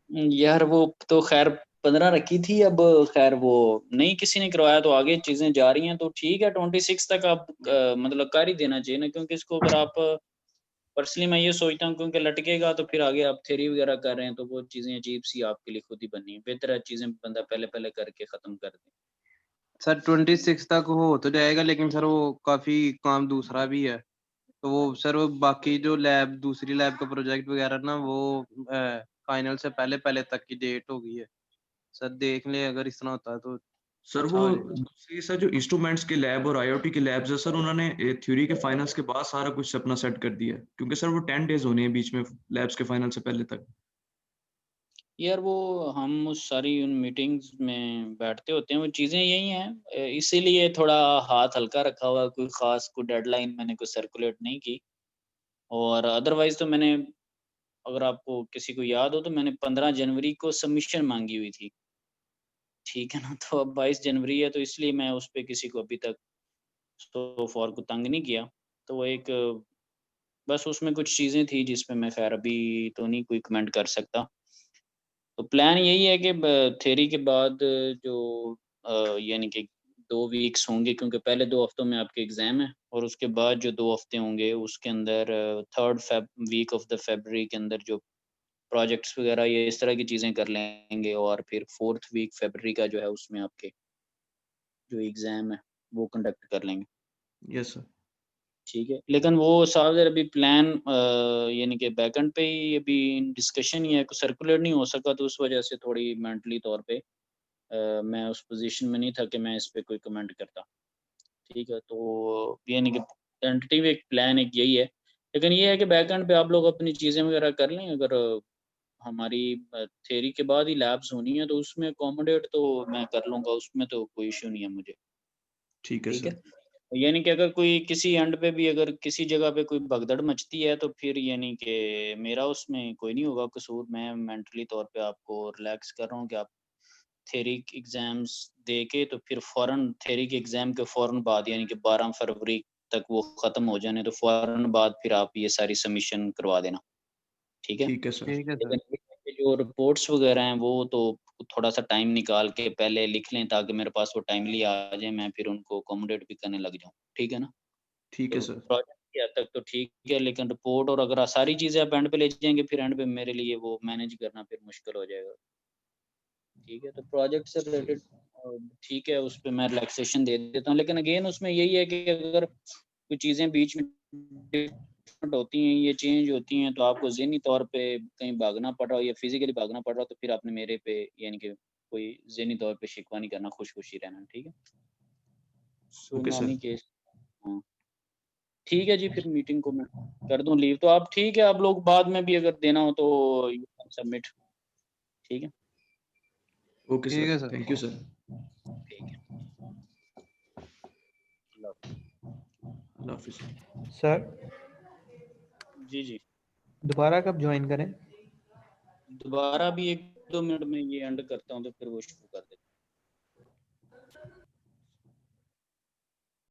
यार वो तो खैर 15 रखी थी, अब खैर वो नहीं किसी ने करवाया, तो आगे चीजें जा रही हैं, तो ठीक है 26 तक आप मतलब कर ही देना चाहिए ना, क्योंकि इसको अगर आप पर्सनली मैं ये सोचता हूँ, क्योंकि लटकेगा तो फिर आगे आप थ्योरी वगैरह कर रहे हैं तो वो चीजें अजीब सी आपके लिए खुद ही बननी है। बेहतर है चीजें बंदा पहले पहले करके खत्म कर दे। सर 26 तक हो तो जाएगा, लेकिन सर वो काफी काम दूसरा भी है। तो वो सर वो बाकी जो लैब दूसरी लैब का प्रोजेक्ट वगैरह ना वो फाइनल से पहले पहले तक की डेट हो गई है। सर देख ले अगर इतना होता है तो सर अच्छा वो हो जाएगा। दूसरी सर जो इंस्ट्रूमेंट्स के लैब और आईओटी के लैब्स है सर, उन्होंने थ्योरी के फाइनल्स के बाद सारा कुछ अपना सेट कर दिया है, क्योंकि सर वो 10 डेज होने हैं बीच में लैब्स के फाइनल से पहले तक। यार वो हम उस सारी उन मीटिंग्स में बैठते होते हैं, वो चीज़ें यही हैं, इसीलिए थोड़ा हाथ हल्का रखा हुआ है, कोई ख़ास कोई डेडलाइन मैंने कोई सर्कुलेट नहीं की। और अदरवाइज़ तो मैंने, अगर आपको किसी को याद हो तो मैंने 15 जनवरी को सबमिशन मांगी हुई थी। ठीक है ना, तो अब 22 जनवरी है, तो इसलिए मैं उस पे किसी को अभी तक सो फॉर को तंग नहीं किया। तो वो एक बस उसमें कुछ चीज़ें थी जिसपे मैं खैर अभी तो नहीं कोई कमेंट कर सकता। तो प्लान यही है कि थ्योरी के बाद जो यानी कि 2 वीक्स होंगे, क्योंकि पहले 2 हफ्तों में आपके एग्ज़ाम है और उसके बाद जो 2 हफ्ते होंगे उसके अंदर 3rd वीक ऑफ द फरवरी के अंदर जो प्रोजेक्ट्स वगैरह ये इस तरह की चीज़ें कर लेंगे, और फिर 4th वीक फरवरी का जो है उसमें आपके जो एग्ज़ाम है वो कंडक्ट कर लेंगे। Yes sir. ठीक है, लेकिन वो साहब ज़रा अभी प्लान यानी कि बैकएंड पे ही अभी डिस्कशन ही है, सर्कुलेट नहीं हो सका, तो उस वजह से थोड़ी मेंटली तौर पे मैं उस पोजीशन में नहीं था कि मैं इस पे कोई कमेंट करता। ठीक है, तो यानी कि टेंटेटिव एक प्लान एक यही है, लेकिन ये है कि बैकएंड पे आप लोग अपनी चीज़ें वगैरह कर लें। अगर हमारी थ्योरी के बाद ही लैब्स होनी है तो उसमें अकोमोडेट तो मैं कर लूँगा, उसमें तो कोई इश्यू नहीं है मुझे। ठीक है ठीक है, सर। यानी कि अगर कोई किसी एंड पे भी अगर किसी जगह पे कोई भगदड़ मचती है तो फिर यानी कि मेरा उसमें कोई नहीं होगा कसूर। मैं मेंटली तौर पे आपको रिलैक्स कर रहा हूँ कि आप थ्योरी एग्जाम्स दे के तो फिर फ़ौरन थ्योरी के एग्ज़ाम के फ़ौरन बाद यानी कि 12 फरवरी तक वो ख़त्म हो जाने, तो फ़ौरन बाद फिर आप ये सारी सबमिशन करवा देना। ठीक है? ठीक है सर। ठीक है सर। लेकिन ये जो रिपोर्ट्स वगैरह हैं वो तो थोड़ा-सा टाइम निकाल के पहले लिख लें ताकि मेरे पास वो टाइमली आ जाए, मैं फिर उनको अकोमोडेट भी करने लग जाऊँ। ठीक है ना? ठीक है तो सर। प्रोजेक्ट की हद तक तो ठीक है, लेकिन रिपोर्ट और अगर सारी चीज़ें आप एंड पे ले जाएँगे फिर एंड पे मेरे लिए वो मैनेज करना फिर मुश्किल हो जाएगा। ठीक है, तो प्रोजेक्ट से रिलेटेड ठीक है, उस पे मैं रिलैक्सेशन दे देता हूँ, लेकिन अगेन उसमें यही है कि अगर कोई चीज़ें बीच में डिफरेंट होती हैं, ये चेंज होती हैं, तो आपको ज़हनी तौर पे कहीं भागना पड़ रहा हो या फिज़िकली भागना पड़ रहा हो, तो फिर आपने मेरे पे यानी कि कोई ज़हनी तौर पे शिकवा नहीं करना, खुश-खुशी रहना, ठीक है? So okay in sir. Any case हाँ, ठीक है जी, फिर मीटिंग को मैं कर दूँ लीव, तो आप ठीक है, आप लोग बाद में भी अगर देना हो तो यू कैन सबमिट, ठीक है? ओके ठीक सर, है सर। Thank you sir. ठीक है, अल्लाह हाफ़िज़। अल्लाह हाफिज़। सर जी, जी। दोबारा कब ज्वाइन करें? दोबारा भी 1-2 मिनट में ये एंड करता हूँ तो फिर वो शुरू कर देते हैं।